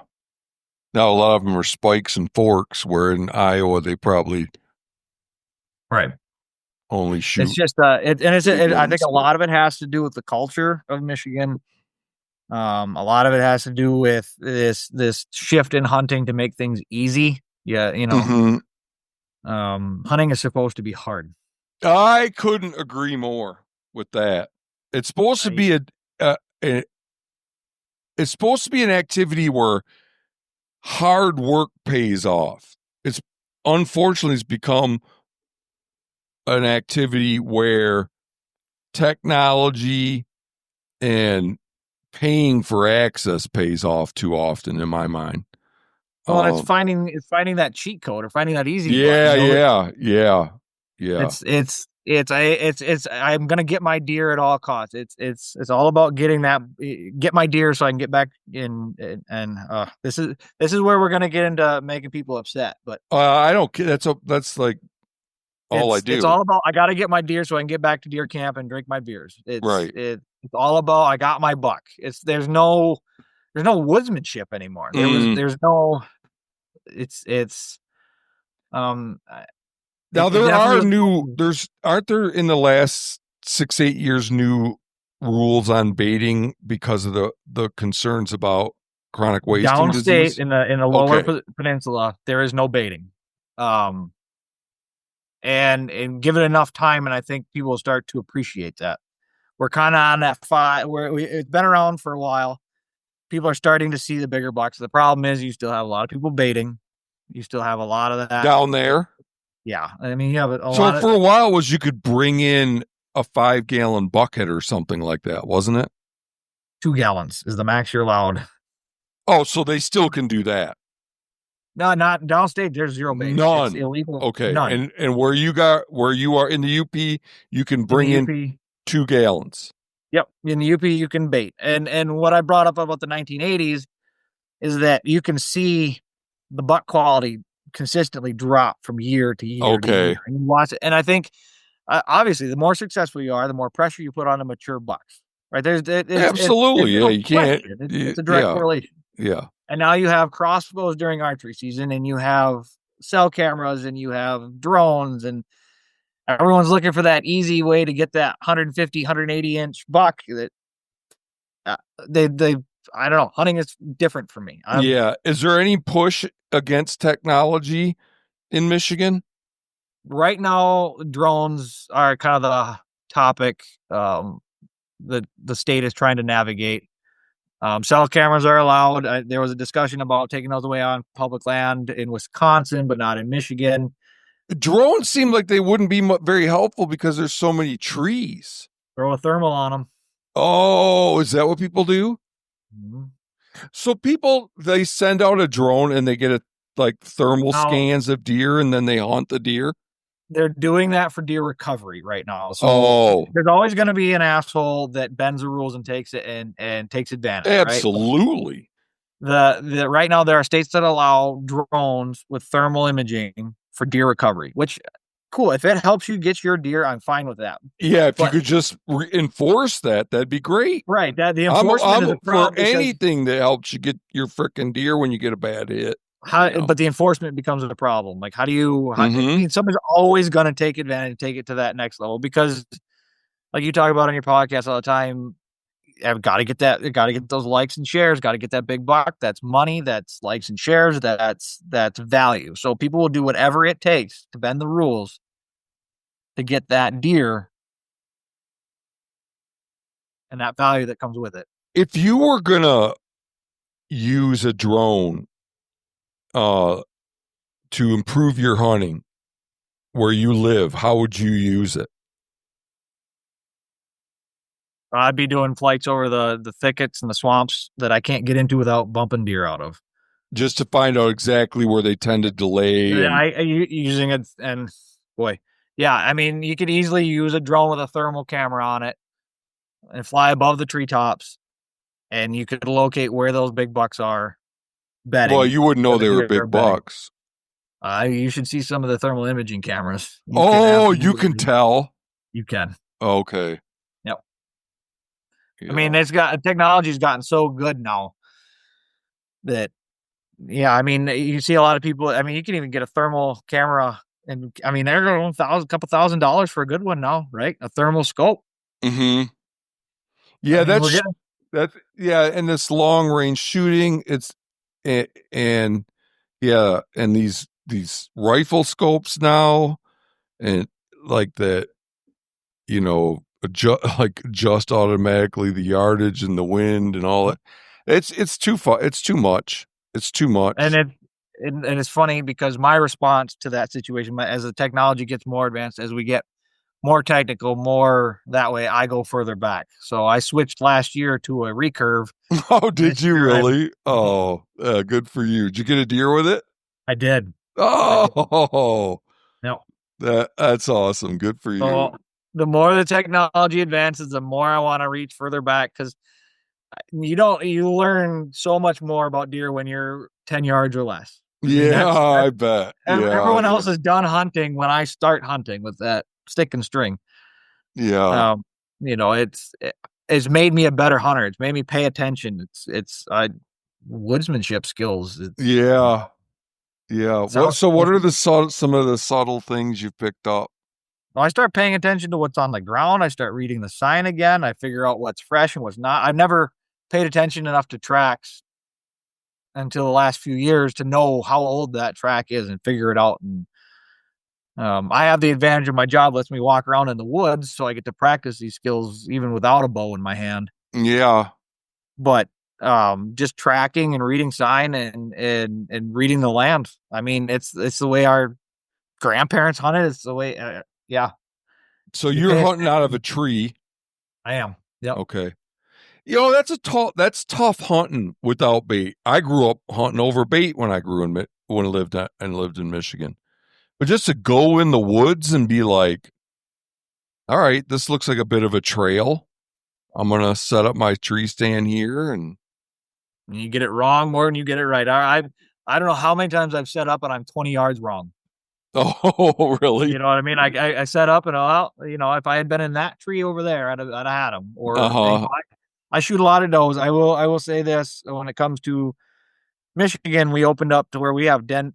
Now a lot of them are spikes and forks, where in Iowa they probably right only shoot. It's just I think a lot of it has to do with the culture of Michigan. A lot of it has to do with this shift in hunting to make things easy. Yeah, hunting is supposed to be hard. I couldn't agree more with that. It's supposed to be it's supposed to be an activity where hard work pays off. Unfortunately it's become an activity where technology and paying for access pays off too often, in my mind. Well, it's finding that cheat code or finding that easy button. Yeah. It's I'm gonna get my deer at all costs. It's all about get my deer so I can get back in, and this is where we're gonna get into making people upset. But I don't care. That's like all I do. It's all about I got to get my deer so I can get back to deer camp and drink my beers. It's all about I got my buck. There's no woodsmanship anymore. There's no now there aren't there in the last 6-8 years new rules on baiting because of the concerns about chronic wasting disease? Downstate in the lower peninsula, there is no baiting. And give it enough time, and I think people will start to appreciate that. We're kind of on that it's been around for a while. People are starting to see the bigger bucks. The problem is you still have a lot of people baiting. You still have a lot of that down there. Yeah, I mean, you have a so lot for a while was you could bring in a 5-gallon bucket or something like that, wasn't it? 2 gallons is the max you're allowed. Oh, so they still can do that? No, not downstate. There's zero bait. None. It's illegal. Okay. None. And where you are in the UP, you can bring in 2 gallons. Yep. In the UP, you can bait. And what I brought up about the 1980s is that you can see the buck quality consistently drop from year to year. Okay. To year. And you watch it. And I think, obviously, the more successful you are, the more pressure you put on the mature bucks. Right? Absolutely. You can't. It's a direct correlation. Yeah. And now you have crossbows during archery season, and you have cell cameras, and you have drones, and everyone's looking for that easy way to get that 150, 180 inch buck that I don't know. Hunting is different for me. Is there any push against technology in Michigan? Right now, drones are kind of the topic. The state is trying to navigate. Cell cameras are allowed. There was a discussion about taking those away on public land in Wisconsin, but not in Michigan. Drones seem like they wouldn't be very helpful because there's so many trees. Throw a thermal on them. Oh, is that what people do? Mm-hmm. So they send out a drone and they get thermal scans of deer, and then they hunt the deer? They're doing that for deer recovery right now. So there's always going to be an asshole that bends the rules and takes it and takes advantage. Absolutely. Right? Right now there are states that allow drones with thermal imaging for deer recovery, which cool. If it helps you get your deer, I'm fine with that. Yeah, if you could just enforce that'd be great. Right. That the enforcement is a problem for anything that helps you get your freaking deer when you get a bad hit. But the enforcement becomes a problem. Like, I mean, somebody's always going to take advantage and take it to that next level because, like you talk about on your podcast all the time, I've got to get those likes and shares, got to get that big buck. That's money. That's likes and shares. That's value. So people will do whatever it takes to bend the rules to get that deer and that value that comes with it. If you were gonna use a drone to improve your hunting where you live, how would you use it? I'd be doing flights over the thickets and the swamps that I can't get into without bumping deer out of. Just to find out exactly where they tend to delay. And I using it, and boy, yeah, I mean, you could easily use a drone with a thermal camera on it and fly above the treetops, and you could locate where those big bucks are bedding. Well, you wouldn't know they were big bucks. You should see some of the thermal imaging cameras. You can tell. You can. Okay. Yep. Yeah. I mean, technology's gotten so good now that, yeah, I mean, you see a lot of people. I mean, you can even get a thermal camera, and I mean, they're going couple $1,000s for a good one now, right? A thermal scope. Mm-hmm. Yeah, I mean, that's and this long range shooting, and these rifle scopes now, and like that, adjust automatically the yardage and the wind and all that. It's too far. It's too much. It's too much. And it's funny because my response to that situation, as the technology gets more advanced, as we get more technical, more that way, I go further back. So I switched last year to a recurve. Oh, did you really? Oh, good for you. Did you get a deer with it? I did. Oh, no, that's awesome. Good for you. So the more the technology advances, the more I want to reach further back, because you learn so much more about deer when you're 10 yards or less. I bet. Everyone else is done hunting when I start hunting with that stick and string. Yeah. It's made me a better hunter. It's made me pay attention. It's woodsmanship skills. Yeah. What are some of the subtle things you picked up? Well, I start paying attention to what's on the ground. I start reading the sign again. I figure out what's fresh and what's not. I've never paid attention enough to tracks until the last few years to know how old that track is and figure it out. And I have the advantage of my job lets me walk around in the woods, so I get to practice these skills even without a bow in my hand. Yeah. But just tracking and reading sign and reading the land. I mean, it's the way our grandparents hunted. It's the way, yeah. So you're hunting out of a tree. I am. Yep. Okay. That's tough hunting without bait. I grew up hunting over bait when I lived in Michigan. But just to go in the woods and be like, all right, this looks like a bit of a trail. I'm going to set up my tree stand here. And you get it wrong more than you get it right. I don't know how many times I've set up and I'm 20 yards wrong. Oh, really? You know what I mean? I set up and, if I had been in that tree over there, I'd have had them. Or I shoot a lot of does. I will say this, when it comes to Michigan, we opened up to where we have 10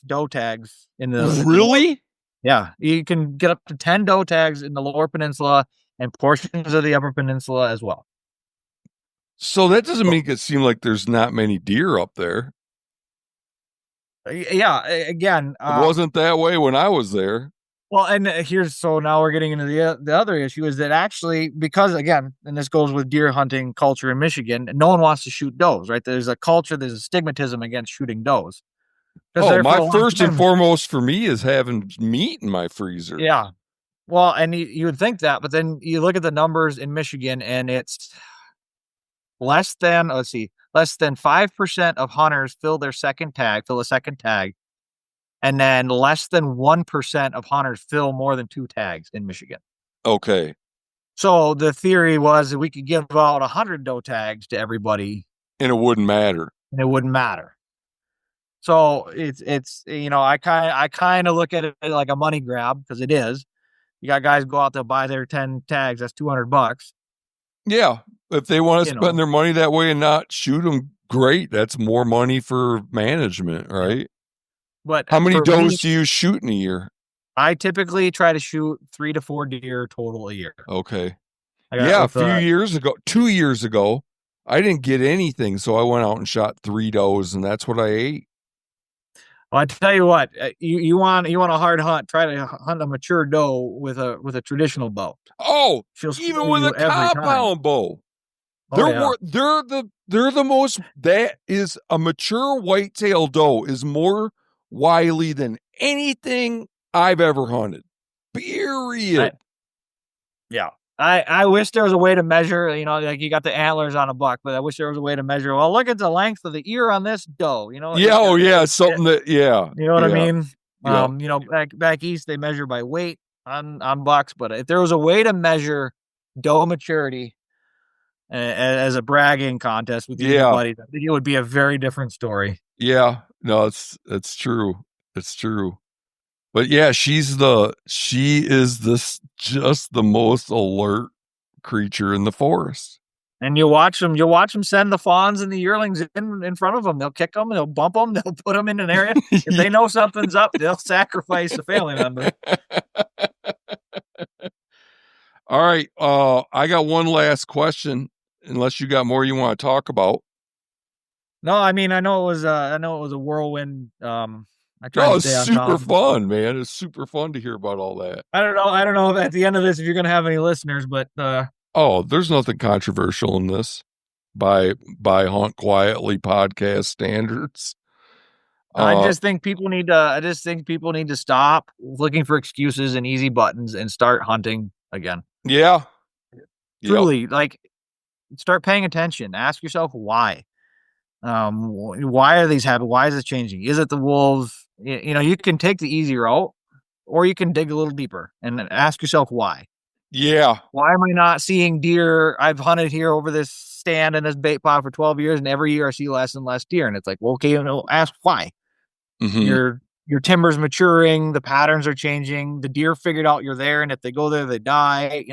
doe tags in the. Really? Yeah, you can get up to 10 doe tags in the Lower Peninsula and portions of the Upper Peninsula as well. So that doesn't make it seem like there's not many deer up there. Yeah, again, it wasn't that way when I was there. Well, and now we're getting into the other issue is that actually, because again, and this goes with deer hunting culture in Michigan, no one wants to shoot does, right? There's a stigmatism against shooting does. Oh, my first and foremost for me is having meat in my freezer. Yeah. Well, and you would think that, but then you look at the numbers in Michigan and it's less than 5% of hunters fill a second tag. And then less than 1% of hunters fill more than 2 tags in Michigan. Okay. So the theory was that we could give out 100 doe tags to everybody. And it wouldn't matter. So it's I kind of look at it like a money grab, because it is. You got guys go out there, buy their 10 tags. That's $200. Yeah. If they want to spend their money that way and not shoot them, great. That's more money for management, right? But how many does do you shoot in a year? I typically try to shoot 3 to 4 deer total a year. Okay. Yeah, 2 years ago, I didn't get anything, so I went out and shot 3 does, and that's what I ate. Well, I tell you what, you want a hard hunt, try to hunt a mature doe with a traditional bow. Oh, She'll even school with a you every time. compound bow. Oh yeah. They're the most, that is a mature whitetail doe is more wily than anything I've ever hunted. I, Period. yeah. I wish there was a way to measure, like you got the antlers on a buck, but I wish there was a way to measure, well, look at the length of the ear on this doe, Yeah, oh yeah, something that you know what I yeah. mean? Yep. Back east they measure by weight on bucks, but if there was a way to measure doe maturity as a bragging contest with you and your Yeah. buddies, I think it would be a very different story. Yeah. No, it's true. It's true. But yeah, she is this just the most alert creature in the forest. And you'll watch them send the fawns and the yearlings in front of them. They'll kick them, they'll bump them, they'll put them in an area. If they know something's up, they'll sacrifice a family member. All right. I got one last question, unless you got more you want to talk about. No, I mean I know it was a whirlwind. I tried No, to it's stay on super top. fun, man. It's super fun to hear about all that. I don't know if at the end of this if you're gonna have any listeners, but Oh, there's nothing controversial in this by Hunt Quietly podcast standards. I just think people need to stop looking for excuses and easy buttons and start hunting again. Yeah. Yep. Truly, like start paying attention. Ask yourself why. Why are these happening? Why is it changing? Is it the wolves? You can take the easy route, or you can dig a little deeper and ask yourself why. Yeah. Why am I not seeing deer? I've hunted here over this stand and this bait pot for 12 years, and every year I see less and less deer. And it's like, well, okay, ask why. Mm-hmm. Your timber's maturing, the patterns are changing, the deer figured out you're there, and if they go there, they die.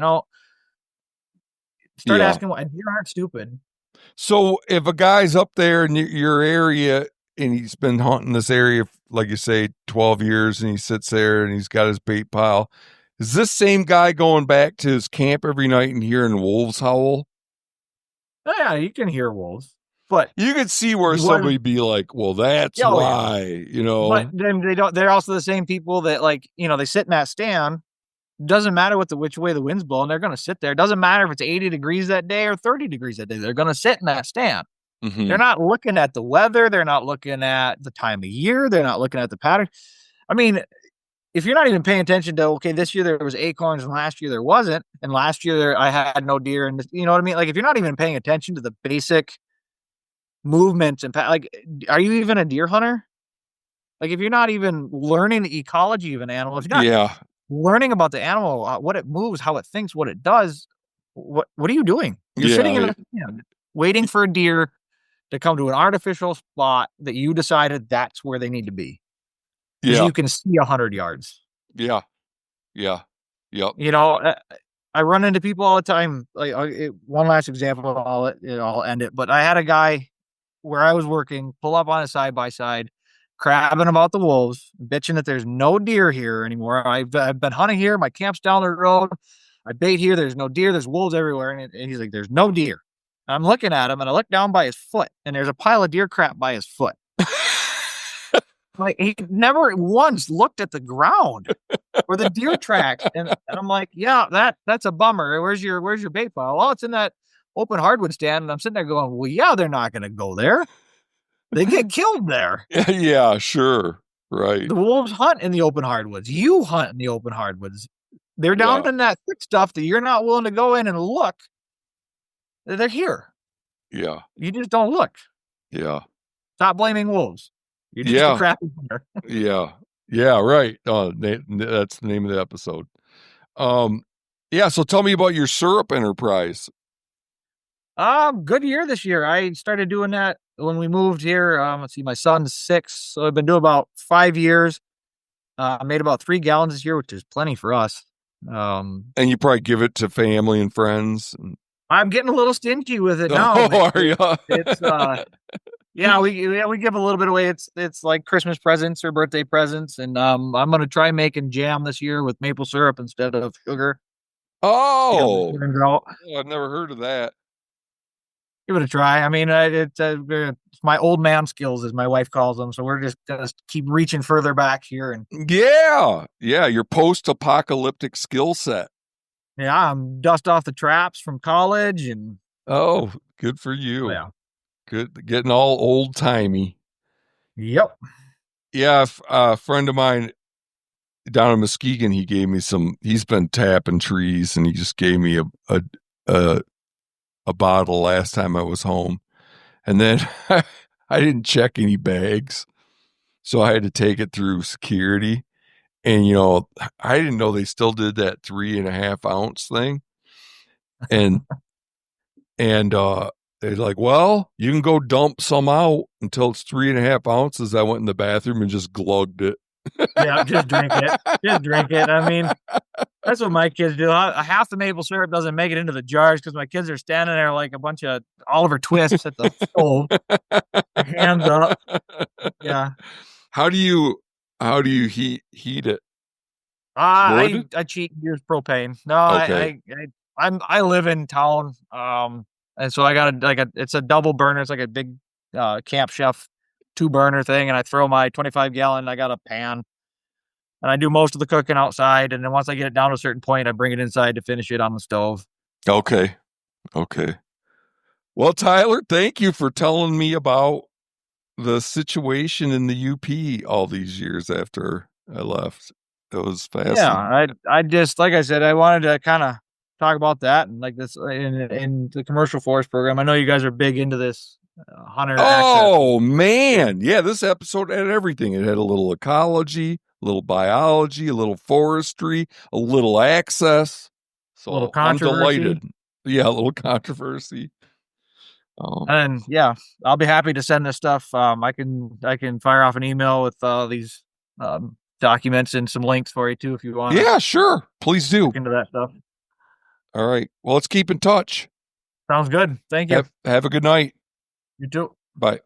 Start Yeah. asking why. Deer aren't stupid. So if a guy's up there in your area and he's been hunting this area, like you say, 12 years, and he sits there and he's got his bait pile, is this same guy going back to his camp every night and hearing wolves howl? Oh, yeah, you can hear wolves, but you could see where somebody be like, well, that's why, But then they don't. They're also the same people that they sit in that stand. Doesn't matter which way the wind's blowing. They're going to sit there. Doesn't matter if it's 80 degrees that day or 30 degrees that day. They're going to sit in that stand. Mm-hmm. They're not looking at the weather. They're not looking at the time of year. They're not looking at the pattern. I mean, if you're not even paying attention to, okay, this year there was acorns and last year there wasn't, and last year I had no deer, and you know what I mean? Like if you're not even paying attention to the basic movements and are you even a deer hunter? Like if you're not even learning the ecology of an animal, if you're not learning about the animal, what it moves, how it thinks, what it does, what are you doing? You're sitting in a stand waiting for a deer to come to an artificial spot that you decided that's where they need to be. Because you can see 100 yards. Yeah. Yeah. Yep. I run into people all the time. Like one last example, I'll end it. But I had a guy where I was working pull up on a side by side, crabbing about the wolves, bitching that there's no deer here anymore. I've been hunting here. My camp's down the road. I bait here. There's no deer. There's wolves everywhere. And he's like, there's no deer. I'm looking at him and I look down by his foot and there's a pile of deer crap by his foot. Like he never once looked at the ground or the deer tracks. And I'm like, yeah, that's a bummer. Where's your bait pile? Well, it's in that open hardwood stand. And I'm sitting there going, well, yeah, they're not going to go there. They get killed there. Yeah, sure. Right. The wolves hunt in the open hardwoods. You hunt in the open hardwoods. They're down in that thick stuff that you're not willing to go in and look. They're here. Yeah. You just don't look. Yeah. Stop blaming wolves. You're just a crappy hunter. Yeah. Yeah, right. That's the name of the episode. Yeah, so tell me about your syrup enterprise. Good year this year. I started doing that when we moved here. Let's see, my son's 6, so I've been doing about 5 years. I made about 3 gallons this year, which is plenty for us. And you probably give it to family and friends. I'm getting a little stingy with it now. Oh, are you? It's we give a little bit away. It's like Christmas presents or birthday presents, and I'm gonna try making jam this year with maple syrup instead of sugar. Oh, I've never heard of that. give it a try. I mean, it's my old man skills, as my wife calls them. So we're just gonna keep reaching further back here, and yeah, your post-apocalyptic skill set. yeah, I'm dust off the traps from college, and oh, good for you. Yeah, good, getting all old timey. Yep. Yeah, a friend of mine down in Muskegon, he gave me some. He's been tapping trees, and he just gave me a a bottle last time I was home, and then I didn't check any bags, so I had to take it through security. And I didn't know they still did that 3.5 ounce thing, and they're like, well, you can go dump some out until it's 3.5 ounces. I went in the bathroom and just glugged it. Yeah, just drink it. Just drink it. I mean, that's what my kids do. Half the maple syrup doesn't make it into the jars because my kids are standing there like a bunch of Oliver Twists at the stove, hands up. Yeah. How do you heat it? I cheat and use propane. No, Okay. I live in town, and so I got it's a double burner. It's like a big Camp Chef 2-burner thing, and I throw my 25-gallon. I got a pan, and I do most of the cooking outside. And then once I get it down to a certain point, I bring it inside to finish it on the stove. Okay. Well, Tyler, thank you for telling me about the situation in the UP all these years after I left. It was fascinating. Yeah, I just, like I said, I wanted to kind of talk about that, and like this in the commercial forest program. I know you guys are big into this hunter Oh access. man, yeah, this episode had everything. It had a little ecology, a little biology, a little forestry, a little access. A little So I'm controversy. delighted. Yeah, a little controversy. And yeah, I'll be happy to send this stuff. I can fire off an email with these documents and some links for you too if you want. Yeah, sure. Please do. Look into that stuff. All right. Well, let's keep in touch. Sounds good. Thank you. Have a good night. You too. Bye.